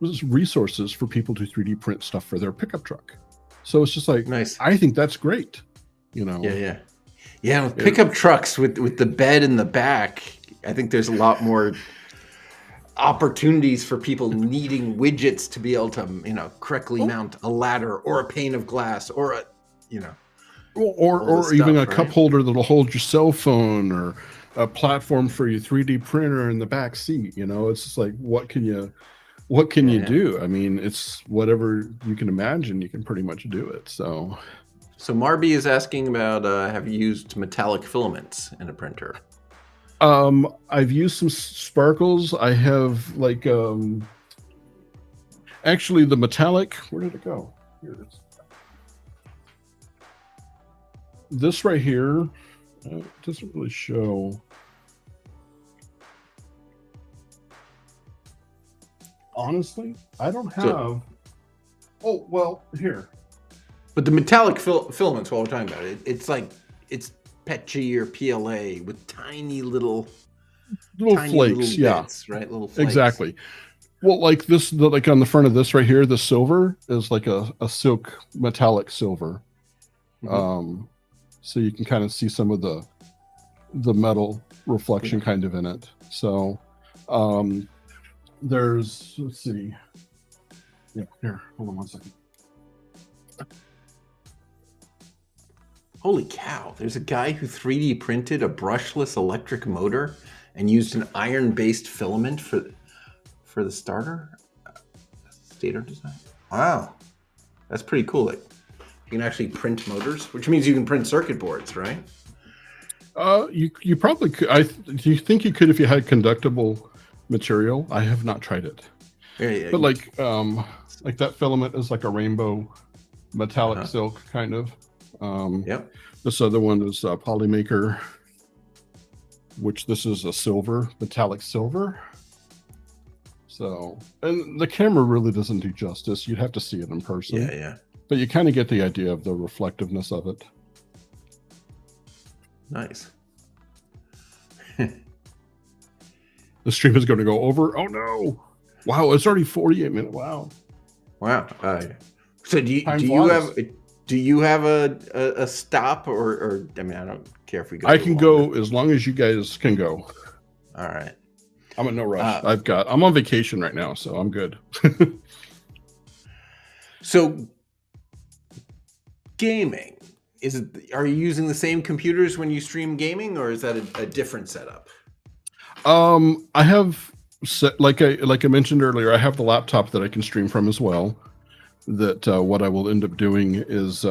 resources for people to 3D print stuff for their pickup truck. So it's just like, nice. I think that's great, you know. Yeah, with pickup trucks with the bed in the back, I think there's a lot more opportunities for people needing widgets to be able to, you know, correctly mount a ladder or a pane of glass or a, you know, or even a cup holder that'll hold your cell phone, or a platform for your 3D printer in the back seat. You know, it's just like, what can you do? I mean, it's whatever you can imagine, you can pretty much do it. So Marby is asking about have you used metallic filaments in a printer? I've used some sparkles. I have like actually the metallic, where did it go? Here it is. This right here doesn't really show. Honestly, I don't have. Oh, well, here. But the metallic filaments, while we're talking about it, it's like, it's Petchy or PLA with tiny little flakes, yeah, bits, right? Little flakes. Exactly. Well, like this, like on the front of this right here, the silver is like a silk metallic silver. So you can kind of see some of the metal reflection kind of in it. So there's, let's see. Yeah, here, hold on one second. Holy cow, there's a guy who 3D printed a brushless electric motor and used an iron-based filament for the starter. Stator design. Wow, that's pretty cool. Like, you can actually print motors, which means you can print circuit boards, right? You probably could. Do you think you could if you had conductible material? I have not tried it. Yeah. But like that filament is like a rainbow metallic silk kind of. Yep. This other one is Polymaker, which this is a silver, metallic silver. So, and the camera really doesn't do justice. You'd have to see it in person. Yeah. But you kind of get the idea of the reflectiveness of it. Nice. The stream is going to go over. Oh no! Wow, it's already 48 minutes. Wow. So do you have a stop or I mean, I don't care if we go. I can go as long as you guys can go. All right. I'm in no rush. I'm on vacation right now, so I'm good. So gaming, are you using the same computers when you stream gaming, or is that a different setup? I have like I mentioned earlier, I have the laptop that I can stream from as well. That what I will end up doing is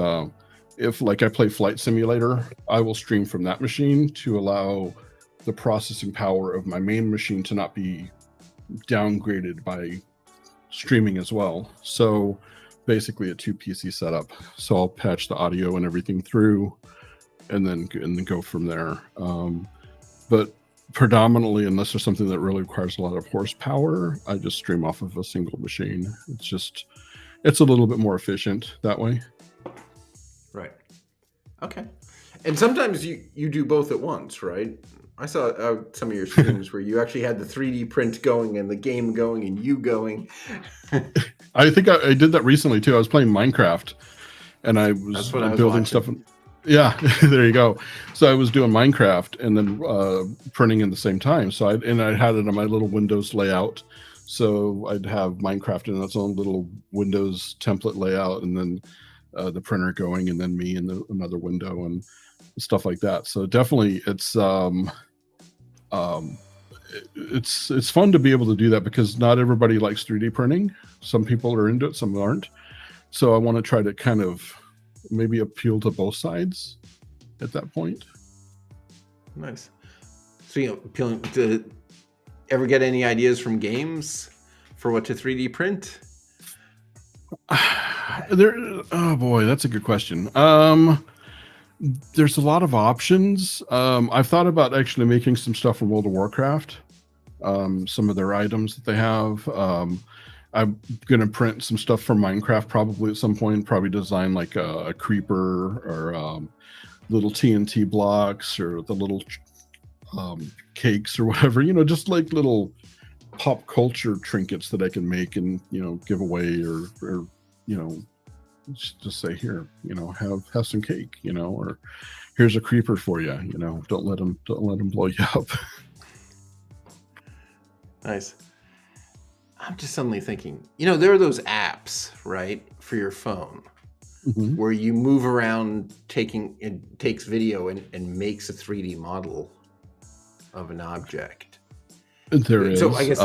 if like I play Flight Simulator, I will stream from that machine to allow the processing power of my main machine to not be downgraded by streaming as well. So basically a 2 PC setup. So I'll patch the audio and everything through and then go from there. But predominantly, unless there's something that really requires a lot of horsepower, I just stream off of a single machine. It's a little bit more efficient that way. Right. Okay. And sometimes you do both at once, right? I saw some of your streams where you actually had the 3D print going and the game going and you going. I think I did that recently too. I was playing Minecraft and I was building stuff. Yeah, there you go. So I was doing Minecraft and then printing in the same time. So I had it on my little Windows layout. So I'd have Minecraft in its own little Windows template layout, and then the printer going, and then me in another window and stuff like that. So definitely, it's fun to be able to do that because not everybody likes 3D printing. Some people are into it, some aren't. So I want to try to kind of maybe appeal to both sides at that point. Nice. So appealing to. Ever get any ideas from games for what to 3D print? Oh boy, that's a good question. There's a lot of options. I've thought about actually making some stuff from World of Warcraft. Some of their items that they have. I'm gonna print some stuff from Minecraft probably at some point. Probably design like a creeper or little TNT blocks or the little cakes or whatever. You know, just like little pop culture trinkets that I can make and give away or just say, here, have some cake, or here's a creeper for you. Don't let them blow you up. Nice. I'm just suddenly thinking, there are those apps, right, for your phone, where you move around, it takes video and makes a 3D model of an object. There is. So I guess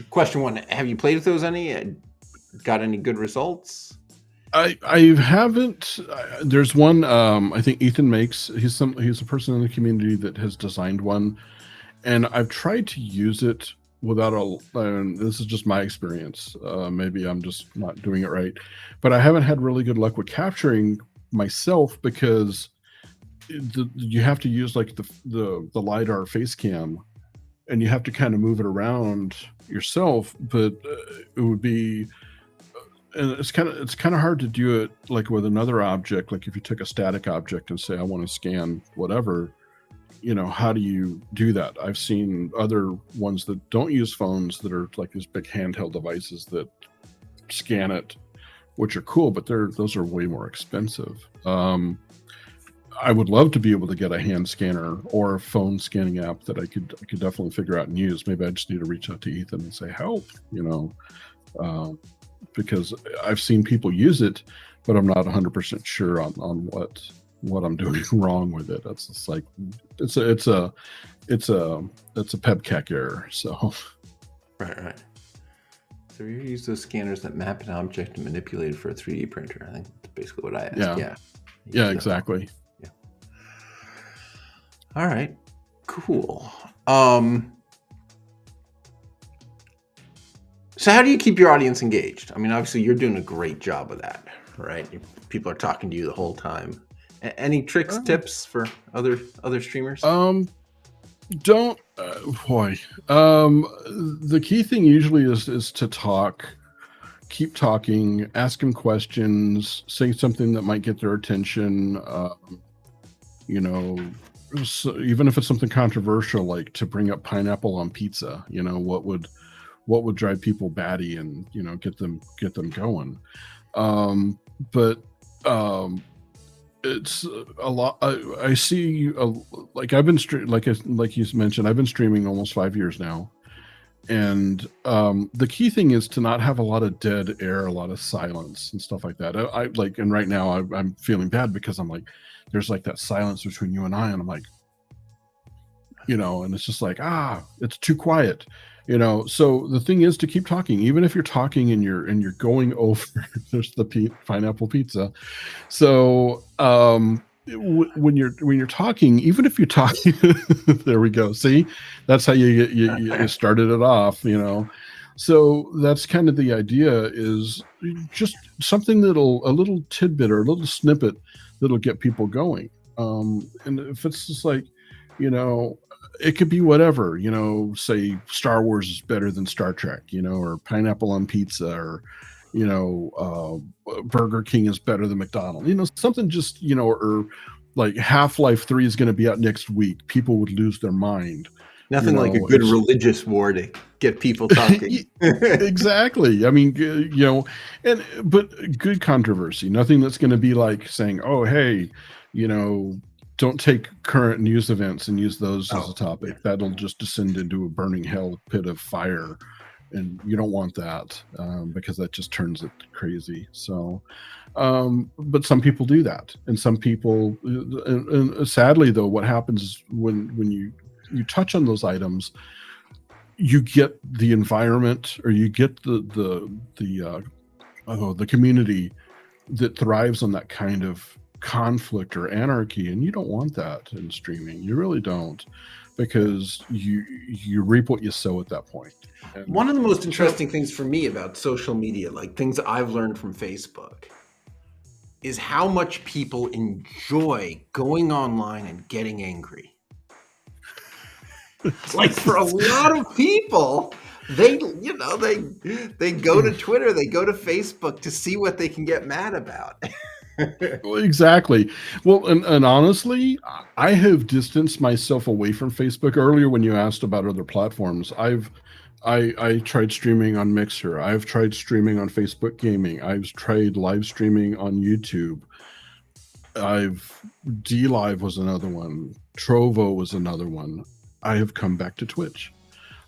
question one: have you played with those any? Got any good results? I haven't. There's one. I think Ethan makes. He's a person in the community that has designed one, and I've tried to use it without this is just my experience. Maybe I'm just not doing it right, but I haven't had really good luck with capturing myself because you have to use like the LiDAR face cam, and you have to kind of move it around yourself. But it would be, and it's kind of hard to do it like with another object. Like if you took a static object and say I want to scan whatever. How do you do that? I've seen other ones that don't use phones that are like these big handheld devices that scan it, which are cool, but those are way more expensive. I would love to be able to get a hand scanner or a phone scanning app that I could definitely figure out and use. Maybe I just need to reach out to Ethan and say, help, because I've seen people use it, but I'm not 100% sure on what I'm doing wrong with it. That's just like it's a PEBKEC error. So right. So you use those scanners that map an object and manipulate it for a 3D printer. I think that's basically what I asked. Yeah, exactly. Yeah. All right. Cool. So how do you keep your audience engaged? I mean, obviously you're doing a great job of that, right? People are talking to you the whole time. Any tricks, tips for other streamers? The key thing usually is to talk, keep talking, ask them questions, say something that might get their attention. So even if it's something controversial, like to bring up pineapple on pizza, what would drive people batty and get them going. It's a lot. I see, like I've been like you mentioned, I've been streaming almost 5 years now, and the key thing is to not have a lot of dead air, a lot of silence and stuff like that. And right now I'm feeling bad because I'm like, there's like that silence between you and I, and I'm like, and it's just like it's too quiet. So the thing is to keep talking, even if you're talking and you're going over. There's the pineapple pizza. So when you're talking, even if you're talking, there we go. See, that's how you started it off. So that's kind of the idea, is just something a little tidbit or a little snippet that'll get people going. And if it's just like, it could be whatever, say Star Wars is better than Star Trek, or pineapple on pizza, or, Burger King is better than McDonald's, something just, or like Half-Life 3 is going to be out next week. People would lose their mind. Nothing like a good religious war to get people talking. Exactly. I mean, but good controversy, nothing that's going to be like saying, oh, hey, don't take current news events and use those as a topic. That'll just descend into a burning hell pit of fire. And you don't want that because that just turns it crazy. So, but some people do that. And some people, and sadly though, what happens is when you touch on those items, you get the environment, or you get the community that thrives on that kind of conflict or anarchy, and you don't want that in streaming. You really don't, because you reap what you sow at that point. And one of the most interesting things for me about social media, like things I've learned from Facebook, is how much people enjoy going online and getting angry. Like for a lot of people, they go to Twitter, they go to Facebook to see what they can get mad about. Well, exactly. Well, and honestly, I have distanced myself away from Facebook. Earlier, when you asked about other platforms, I tried streaming on Mixer. I've tried streaming on Facebook Gaming. I've tried live streaming on YouTube. DLive was another one. Trovo was another one. I have come back to Twitch.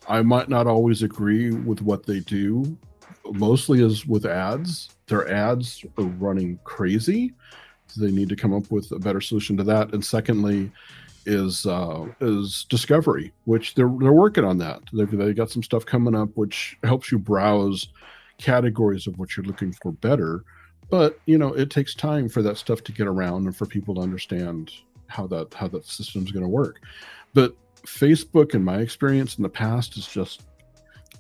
I might not always agree with what they do, mostly as with ads. Their ads are running crazy. So they need to come up with a better solution to that. And secondly, is discovery, which they're working on that. They got some stuff coming up which helps you browse categories of what you're looking for better. But it takes time for that stuff to get around and for people to understand how that system's going to work. But Facebook, in my experience in the past, is just,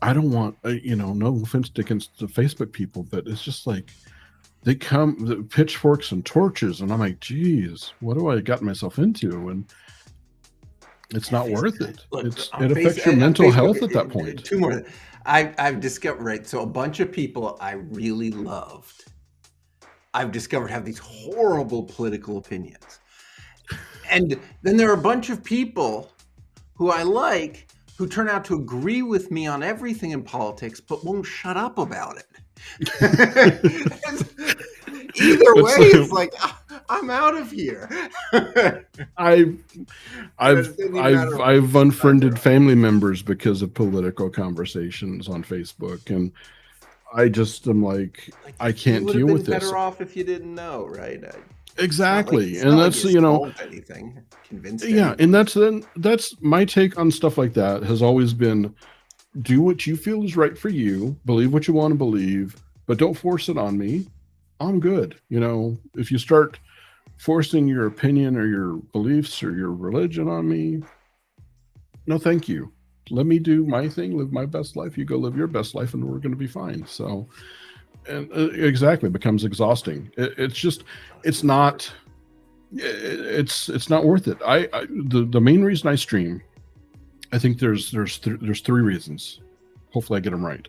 I don't want, no offense against the Facebook people, but it's just like they come the pitchforks and torches, and I'm like, geez, what do I got myself into? And it's not worth it. Look, It affects your mental health at that point. Two more. I've discovered, right? So a bunch of people I really loved, I've discovered have these horrible political opinions. And then there are a bunch of people who I like, who turn out to agree with me on everything in politics, but won't shut up about it. Either way, it's like, I'm out of here. I've unfriended family members because of political conversations on Facebook, and I just am like I can't deal with this. Better off if you didn't know, right? Exactly, and that's anything convinced. Yeah, and that's my take on stuff like that. Has always been, do what you feel is right for you, believe what you want to believe, but don't force it on me. I'm good. If you start forcing your opinion or your beliefs or your religion on me, no, thank you. Let me do my thing, live my best life. You go live your best life, and we're going to be fine. So. And exactly, it becomes exhausting. It's not worth it. The main reason I stream, I think there's three reasons. Hopefully I get them right.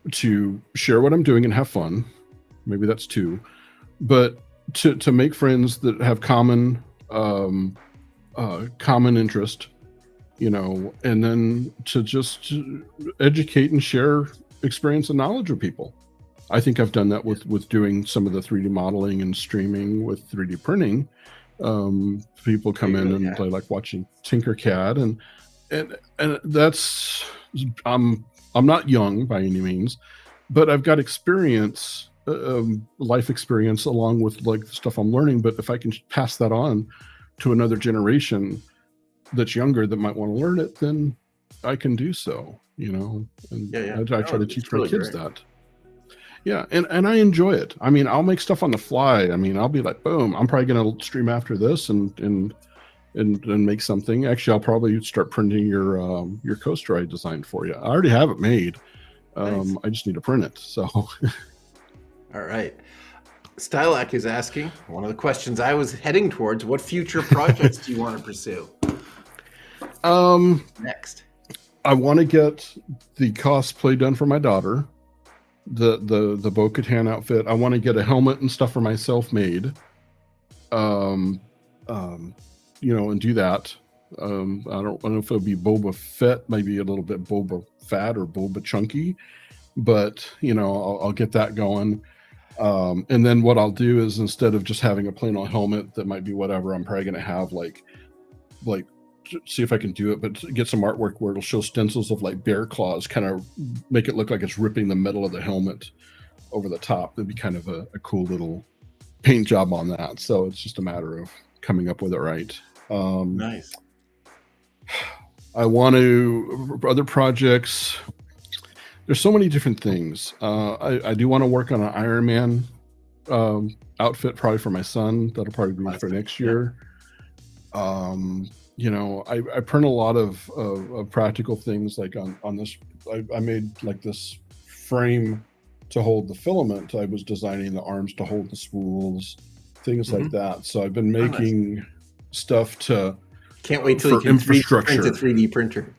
To share what I'm doing and have fun. Maybe that's two, but to make friends that have common interest, and then to just educate and share experience and knowledge with people. I think I've done that with doing some of the 3D modeling and streaming with 3D printing. People come in and they like watching Tinkercad, and that's I'm not young by any means, but I've got experience, life experience along with like the stuff I'm learning. But if I can pass that on to another generation that's younger that might want to learn it, then I can do so. And I try to teach my kids that. Yeah, and I enjoy it. I mean, I'll make stuff on the fly. I mean, I'll be like, boom, I'm probably going to stream after this and make something. Actually, I'll probably start printing your coaster I designed for you. I already have it made. Nice. I just need to print it. So, all right. Stylac is asking, one of the questions I was heading towards, what future projects do you want to pursue? Next. I want to get the cosplay done for my daughter. The Bo-Katan outfit. I want to get a helmet and stuff for myself made. And do that. I don't know if it'll be Boba Fett, maybe a little bit Boba Fat or Boba Chunky, but I'll get that going. And then what I'll do is, instead of just having a plain old helmet that might be whatever, I'm probably going to have like see if I can do it, but get some artwork where it'll show stencils of like bear claws, kind of make it look like it's ripping the metal of the helmet over the top. That'd be kind of a cool little paint job on that. So it's just a matter of coming up with it right. Nice. I want to, other projects, there's so many different things. I do want to work on an Iron Man outfit, probably for my son. That'll probably be for next year. I print a lot of practical things, like on this. I made like this frame to hold the filament, I was designing the arms to hold the spools, things like that. So I've been making stuff to Can't wait till you can print a 3D printer.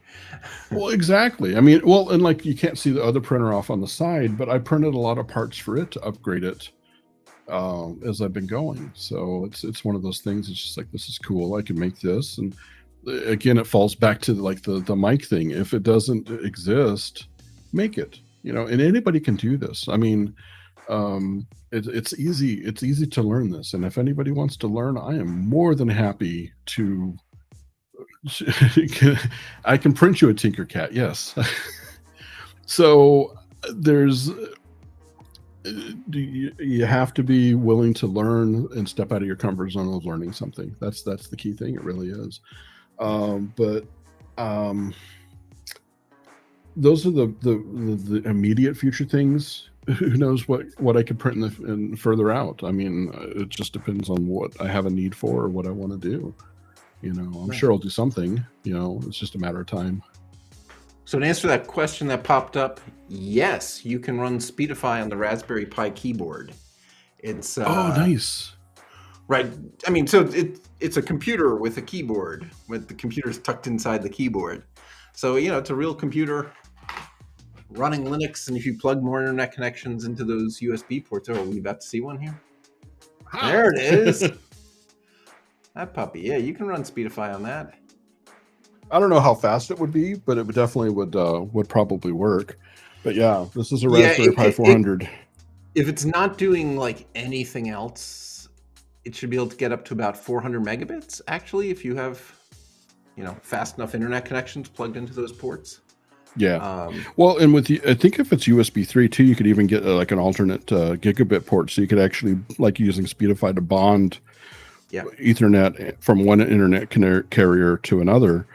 Well, exactly. I mean, well, and like you can't see the other printer off on the side, but I printed a lot of parts for it to upgrade it as I've been going. So it's one of those things. It's just like, this is cool. I can make this. And again, it falls back to like the mic thing. If it doesn't exist, make it, you know, and anybody can do this. I mean, it's easy. It's easy to learn this. And if anybody wants to learn, I am more than happy to I can print you a Tinkercad, yes. So there's you have to be willing to learn and step out of your comfort zone of learning something. That's the key thing. It really is. But those are the immediate future things. Who knows what I could print in further out? I mean, it just depends on what I have a need for or what I want to do. You know, I'm sure I'll do something. You know, it's just a matter of time. So to answer that question that popped up, yes, you can run Speedify on the Raspberry Pi keyboard. It's oh, nice. Right. I mean, so it's a computer with a keyboard, with the computer's tucked inside the keyboard. So, you know, it's a real computer running Linux. And if you plug more internet connections into those USB ports, oh, we about to see one here? There it is. That puppy. Yeah, you can run Speedify on that. I don't know how fast it would be, but it would definitely would probably work. But yeah, this is a Raspberry Pi 400. If it's not doing like anything else, it should be able to get up to about 400 megabits, actually, if you have, you know, fast enough internet connections plugged into those ports. Yeah. Well, and with I think if it's USB 3 too, you could even get like an alternate gigabit port, so you could actually, like using Speedify to bond Ethernet from one internet carrier to another,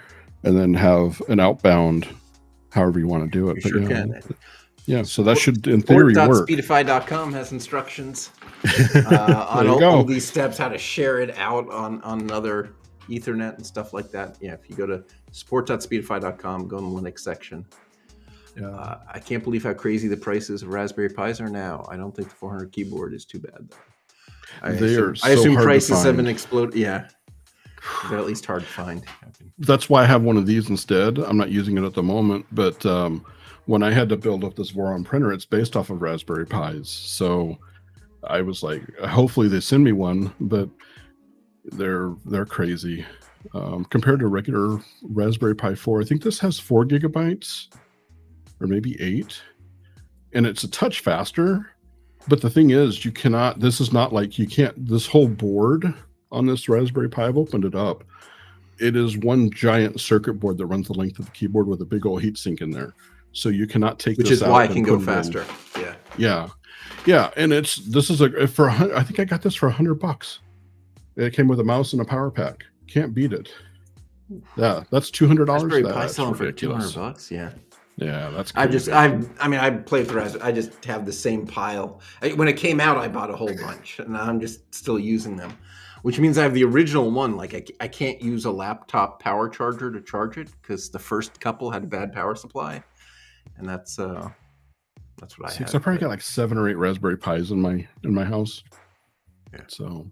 and then have an outbound, however you want to do it. You sure can. Yeah, so that should, in theory, work. Speedify.com has instructions on all these steps, how to share it out on another Ethernet and stuff like that. Yeah, if you go to support.speedify.com, go in the Linux section. Yeah. I can't believe how crazy the prices of Raspberry Pis are now. I don't think the 400 keyboard is too bad, though. I assume prices have been exploded. Yeah. They're at least hard to find. That's why I have one of these instead. I'm not using it at the moment, but when I had to build up this Voron printer, it's based off of Raspberry Pis. So I was like, hopefully they send me one, but they're crazy. Compared to regular Raspberry Pi 4, I think this has 4 gigabytes or maybe 8, and it's a touch faster. But the thing is, you cannot, this is not like, you can't, this whole board on this Raspberry Pi, I've opened it up. It is one giant circuit board that runs the length of the keyboard with a big old heatsink in there. So you cannot take this out. Which is why it can go faster. Yeah. Yeah. Yeah. And this is I think I got this for $100. It came with a mouse and a power pack. Can't beat it. Yeah. That's $200. Raspberry Pi selling for $200. Yeah. Yeah, that's crazy. I play with the Raspberry. I just have the same pile. When it came out, I bought a whole bunch, and I'm just still using them, which means I have the original one. Like I can't use a laptop power charger to charge it because the first couple had a bad power supply, and that's what I have. I probably got like 7 or 8 Raspberry Pis in my house. Yeah. So,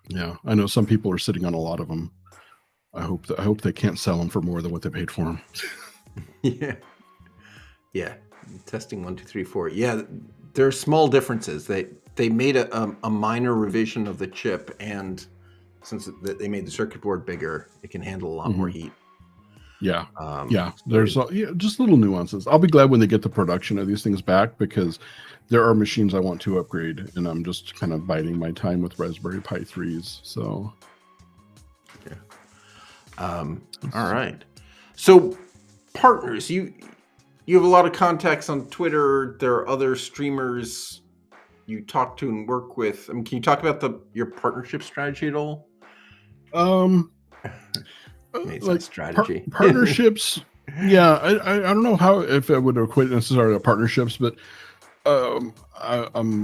yeah, I know some people are sitting on a lot of them. I hope they can't sell them for more than what they paid for them. Yeah. Yeah, testing 1, 2, 3, 4. Yeah, there are small differences. They made a minor revision of the chip, and since they made the circuit board bigger, it can handle a lot more heat. Yeah, there's just little nuances. I'll be glad when they get the production of these things back, because there are machines I want to upgrade, and I'm just kind of biding my time with Raspberry Pi 3s. So, yeah. All right. So, partners, you have a lot of contacts on Twitter. There are other streamers you talk to and work with. I mean, can you talk about your partnership strategy at all? Like strategy partnerships. Yeah, I don't know if I would equate it necessarily to partnerships, but I'm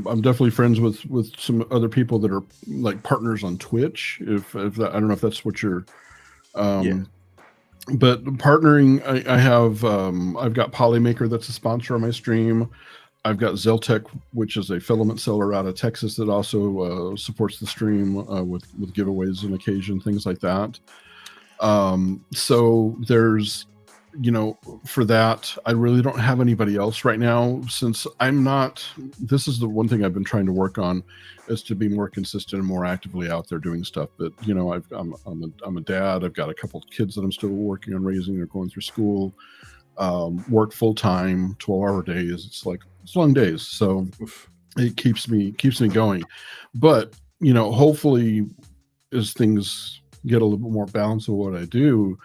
definitely friends with some other people that are like partners on Twitch. If that, I don't know if that's what you're. But partnering, I have I've got Polymaker that's a sponsor on my stream. I've got Zeltec, which is a filament seller out of Texas that also supports the stream with giveaways on occasion, things like that. So there's, you know, for that, I really don't have anybody else right now, since I'm not, this is the one thing I've been trying to work on, is to be more consistent and more actively out there doing stuff. But, you know, I'm a dad. I've got a couple of kids that I'm still working on raising. They're going through school, work full time, 12-hour days. It's like, it's long days. So it keeps me going. But, you know, hopefully as things get a little bit more balance of what I do,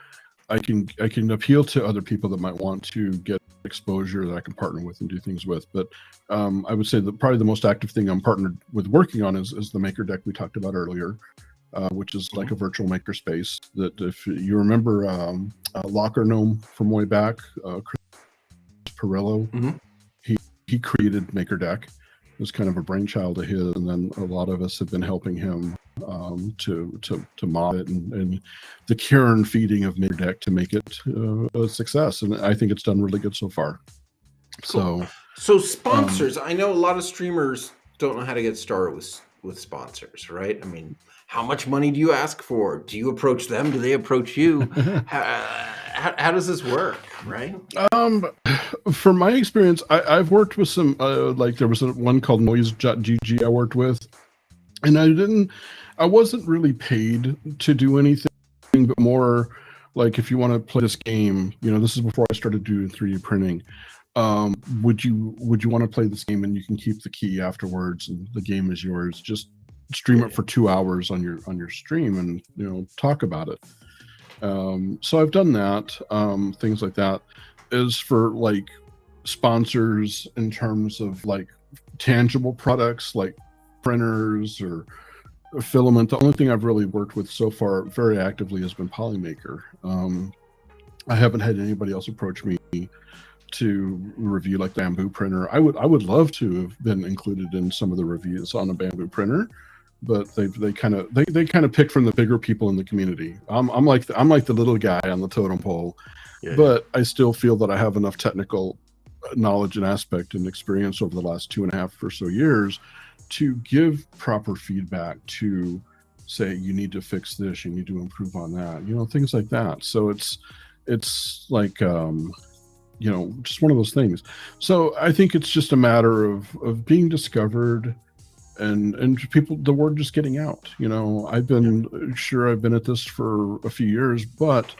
I can appeal to other people that might want to get exposure that I can partner with and do things with. But I would say that probably the most active thing I'm partnered with working on is the Maker Deck we talked about earlier, which is like a virtual maker space that, if you remember Locker Gnome from way back, Chris Perillo, he created Maker Deck. It was kind of a brainchild of his, and then a lot of us have been helping him to mod it and the care and feeding of Maker Deck to make it a success. And I think it's done really good so far. Cool. So sponsors, I know a lot of streamers don't know how to get started with sponsors, right? I mean, how much money do you ask for? Do you approach them? Do they approach you? How does this work, right? From my experience, I've worked with some, like there was one called Noise.gg I worked with, and I wasn't really paid to do anything, but more like, if you want to play this game, you know, this is before I started doing 3D printing. Would you want to play this game, and you can keep the key afterwards, and the game is yours. Just stream it for 2 hours on your stream, and, you know, talk about it. So I've done that, things like that. As for like sponsors in terms of like tangible products like printers or filament, the only thing I've really worked with so far very actively has been Polymaker. I haven't had anybody else approach me to review like Bamboo printer. I would love to have been included in some of the reviews on a Bamboo printer, but they kind of pick from the bigger people in the community. I'm like the little guy on the totem pole, but I still feel that I have enough technical knowledge and aspect and experience over the last 2.5 or so years to give proper feedback, to say, you need to fix this, you need to improve on that, you know, things like that. So it's like, you know, just one of those things. So I think it's just a matter of being discovered and people, the word just getting out. You know, I've been at this for a few years, but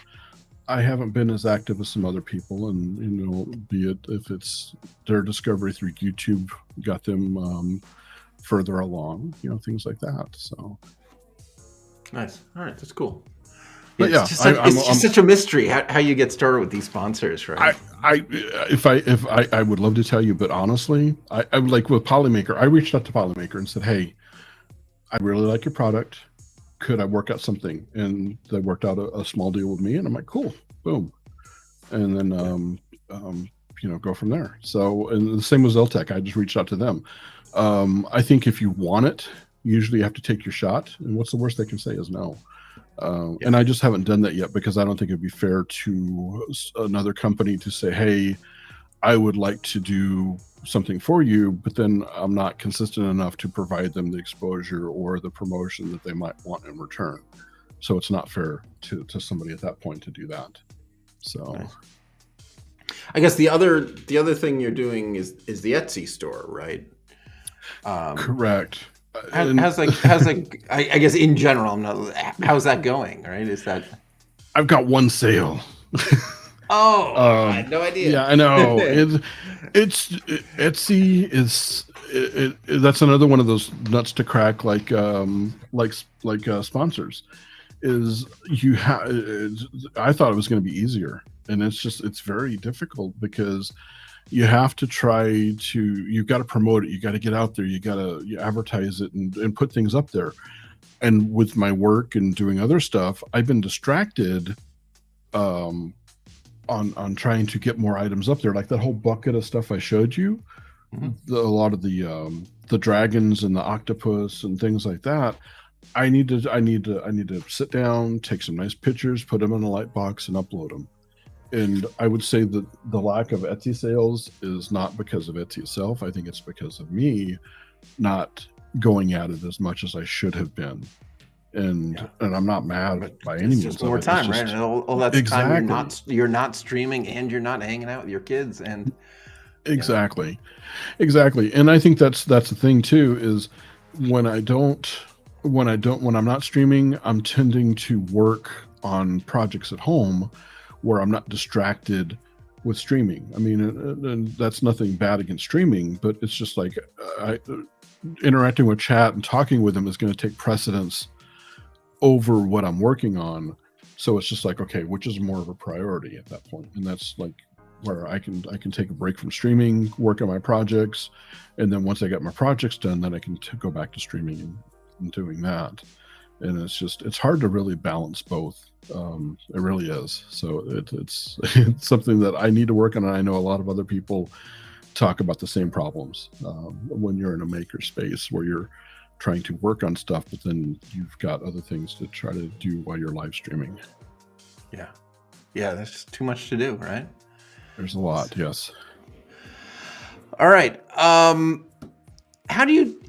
I haven't been as active as some other people, and, you know, be it if it's their discovery through YouTube got them further along, you know, things like that. So nice. All right, that's cool. But yeah, it's just such a mystery how you get started with these sponsors, right? I would love to tell you, but honestly, I like with Polymaker, I reached out to Polymaker and said, hey, I really like your product. Could I work out something? And they worked out a small deal with me, and I'm like, cool, boom. And then, you know, go from there. So, and the same with Zeltec, I just reached out to them. I think if you want it, usually you have to take your shot. And what's the worst they can say is no. And I just haven't done that yet, because I don't think it'd be fair to another company to say, hey, I would like to do something for you, but then I'm not consistent enough to provide them the exposure or the promotion that they might want in return. So it's not fair to somebody at that point to do that. So nice. I guess the other thing you're doing is the Etsy store, right? Correct. How's I guess in general, how's that going? Right? Is that I've got one sale. Oh, I had no idea. Yeah, I know. It's Etsy is that's another one of those nuts to crack, like sponsors. Is you have? I thought it was going to be easier, and it's very difficult, because you have to you've got to promote it, you got to get out there, you advertise it and put things up there. And with my work and doing other stuff, I've been distracted on trying to get more items up there, like that whole bucket of stuff I showed you. A lot of the dragons and the octopus and things like that. I need to sit down, take some nice pictures, put them in a light box, and upload them. And I would say that the lack of Etsy sales is not because of Etsy itself. I think it's because of me not going at it as much as I should have been. And I'm not mad by any means. Just more time, right? And all that time you're not streaming and you're not hanging out with your kids and exactly. And I think that's the thing too, is when I'm not streaming, I'm tending to work on projects at home where I'm not distracted with streaming. I mean, and that's nothing bad against streaming, but it's just like interacting with chat and talking with them is going to take precedence over what I'm working on. So it's just like, okay, which is more of a priority at that point? And that's like where I can take a break from streaming, work on my projects, and then once I get my projects done, then I can go back to streaming and doing that. And it's hard to really balance both. It really is. So it's something that I need to work on, and I know a lot of other people talk about the same problems when you're in a maker space where you're trying to work on stuff, but then you've got other things to try to do while you're live streaming. Yeah, there's just too much to do, right? There's a lot, yes. All right. How do you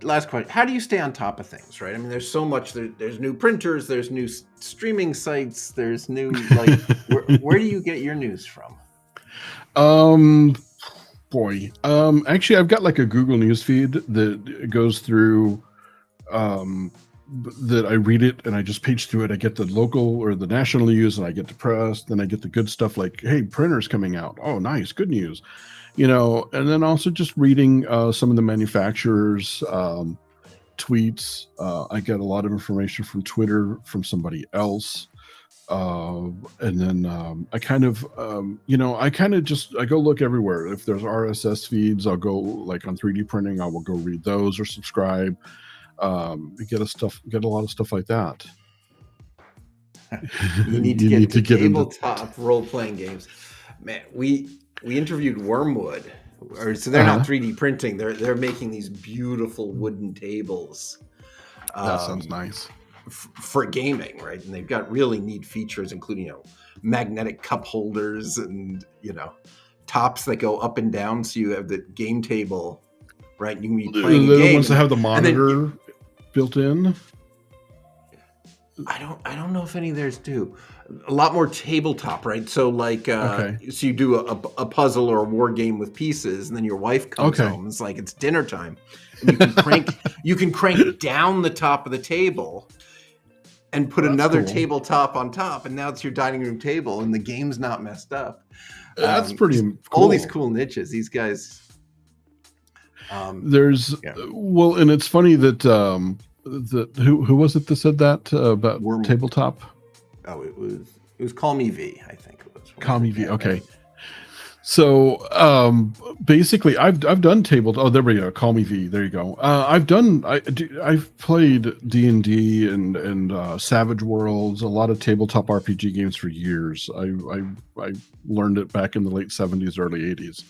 last question, how do you stay on top of things, right? I mean, there's so much, there's new printers, there's new streaming sites, there's new, like, where do you get your news from? Actually, I've got like a Google News feed that goes through, that I read it and I just page through it. I get the local or the national news and I get depressed. Then I get the good stuff like, hey, printer's coming out. Oh, nice. Good news. And then also just reading some of the manufacturers' tweets. I get a lot of information from Twitter from somebody else. And then I kind of go look everywhere. If there's RSS feeds, I'll go like on 3D printing, I will go read those or subscribe. Get a lot of stuff like that. You need to get tabletop role-playing games. Man, we interviewed Wormwood, so they're not 3D printing. They're making these beautiful wooden tables. That sounds nice. For gaming, right? And they've got really neat features, including magnetic cup holders and tops that go up and down, so you have the game table, right? You can be playing a game. The ones that have the monitor built in. I don't know if any of theirs do. A lot more tabletop, right? So like, so you do a puzzle or a war game with pieces, and then your wife comes home. It's like it's dinner time, and you can crank down the top of the table, and put another tabletop on top, and now it's your dining room table, and the game's not messed up. That's pretty cool. All these cool niches. These guys. And it's funny that who was it that said that about tabletop? Oh, it was Call Me V, I think it was. Call Me V. Okay. So basically, I've done tabletop. Oh, there we go. Call Me V. There you go. I've played D&D and Savage Worlds, a lot of tabletop RPG games for years. I learned it back in the late 70s, early 80s.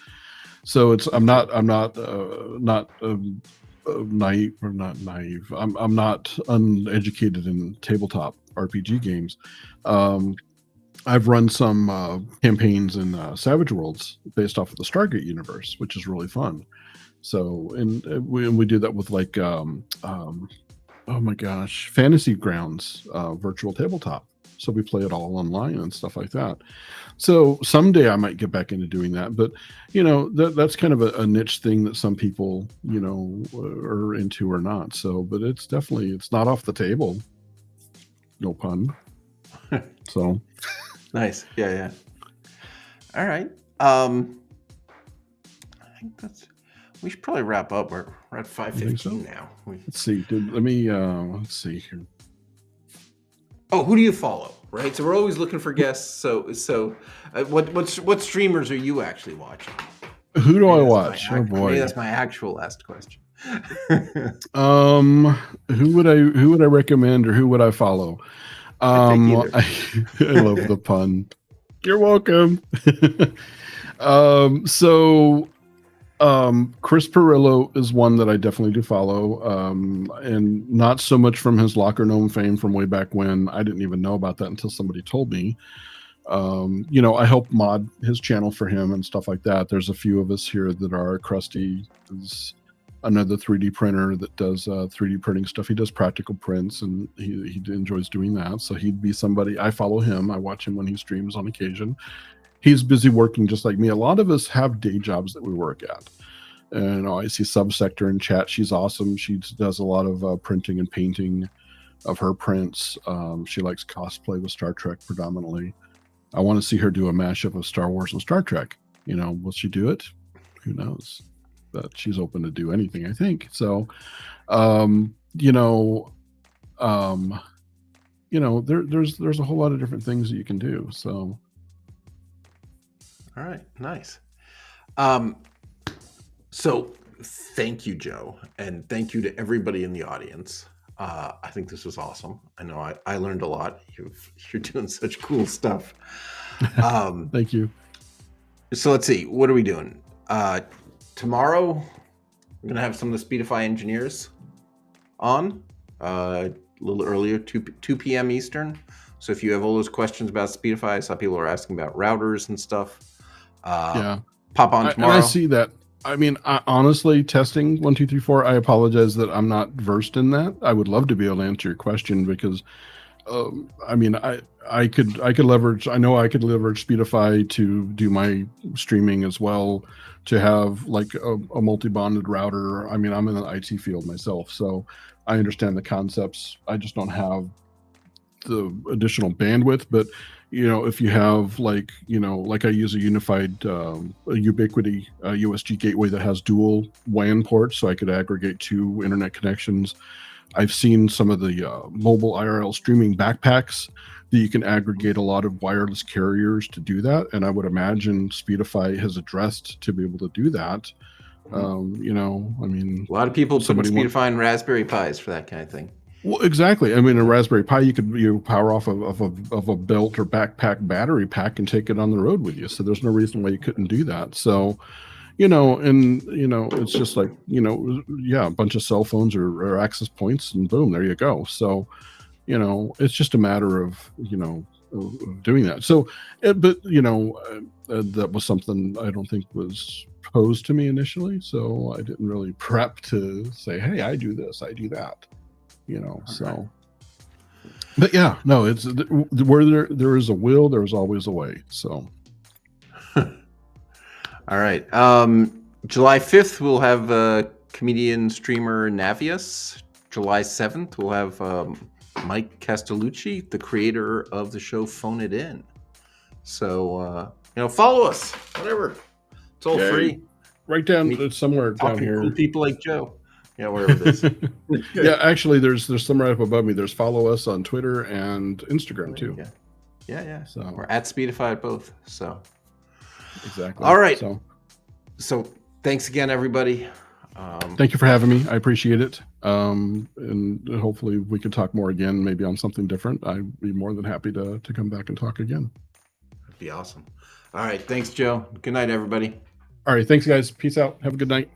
So I'm not naive. I'm not uneducated in tabletop RPG games. I've run some campaigns in Savage Worlds based off of the Stargate universe, which is really fun. So, and we do that with like, oh my gosh, Fantasy Grounds virtual tabletop. So we play it all online and stuff like that. So someday I might get back into doing that, but that's kind of a niche thing that some people are into or not. So, but it's not off the table. No pun. So nice. Yeah. All right. I think we should probably wrap up. We're at 5:15 now. Let's see. Let's see here. Oh, who do you follow? Right. So we're always looking for guests. So what streamers are you actually watching? Who do I watch? Oh boy. Maybe that's my actual last question. Who would I recommend, or who would I follow? I love the pun. You're welcome. Chris Perillo is one that I definitely do follow, and not so much from his Locker Gnome fame from way back when. I didn't even know about that until somebody told me. You know, I help mod his channel for him and stuff like that. There's a few of us here that are. Krusty is another 3D printer that does 3D printing stuff. He does practical prints, and he enjoys doing that. So he'd be somebody. I follow him. I watch him when he streams on occasion. He's busy working just like me. A lot of us have day jobs that we work at. And you know, I see Subsector in chat. She's awesome. She does a lot of printing and painting of her prints. She likes cosplay with Star Trek predominantly. I want to see her do a mashup of Star Wars and Star Trek. You know, will she do it? Who knows? But she's open to do anything, I think. So, you know, there's a whole lot of different things that you can do. So, all right, nice. So thank you, Joe, and thank you to everybody in the audience. I think this was awesome. I know I learned a lot. You're doing such cool stuff. Thank you. So let's see. What are we doing? Tomorrow, we're going to have some of the Speedify engineers on a little earlier, 2 p.m. Eastern. So if you have all those questions about Speedify, I saw people are asking about routers and stuff. Yeah. Pop on tomorrow. I see that. I mean, honestly, testing 1, 2, 3, 4. I apologize that I'm not versed in that. I would love to be able to answer your question because, I mean, I could leverage. I know I could leverage Speedify to do my streaming as well, to have like a multi-bonded router. I mean, I'm in the IT field myself, so I understand the concepts. I just don't have the additional bandwidth. But you know, if you have like, you know, like I use a unified a Ubiquiti USG gateway that has dual WAN ports, so I could aggregate 2 internet connections. I've seen some of the mobile IRL streaming backpacks that you can aggregate a lot of wireless carriers to do that, and I would imagine Speedify has addressed to be able to do that. You know, I mean, a lot of people put Speedify and Raspberry Pis for that kind of thing. Well, exactly. I mean, a Raspberry Pi, you power off of a belt or backpack battery pack and take it on the road with you. So there's no reason why you couldn't do that. So, you know, and you know, it's just like, you know, yeah, a bunch of cell phones or access points, and boom, there you go. So, you know, it's just a matter of, you know, of doing that. So, but you know, that was something I don't think was posed to me initially. So I didn't really prep to say, hey, I do this, I do that. You know, so, right. But yeah, no, it's where there is a will, there's always a way. So, all right. July 5th, we'll have comedian streamer Navius. July 7th, we'll have Mike Castellucci, the creator of the show Phone It In. So, you know, follow us, whatever. It's all free. Right down somewhere down here. Cool people like Joe. Yeah, wherever it is. Yeah, actually, there's some right up above me. There's follow us on Twitter and Instagram too. Yeah. So we're at Speedify at both. So exactly. All right. So thanks again, everybody. Thank you for having me. I appreciate it. And hopefully we can talk more again, maybe on something different. I'd be more than happy to come back and talk again. That'd be awesome. All right. Thanks, Joe. Good night, everybody. All right. Thanks, guys. Peace out. Have a good night.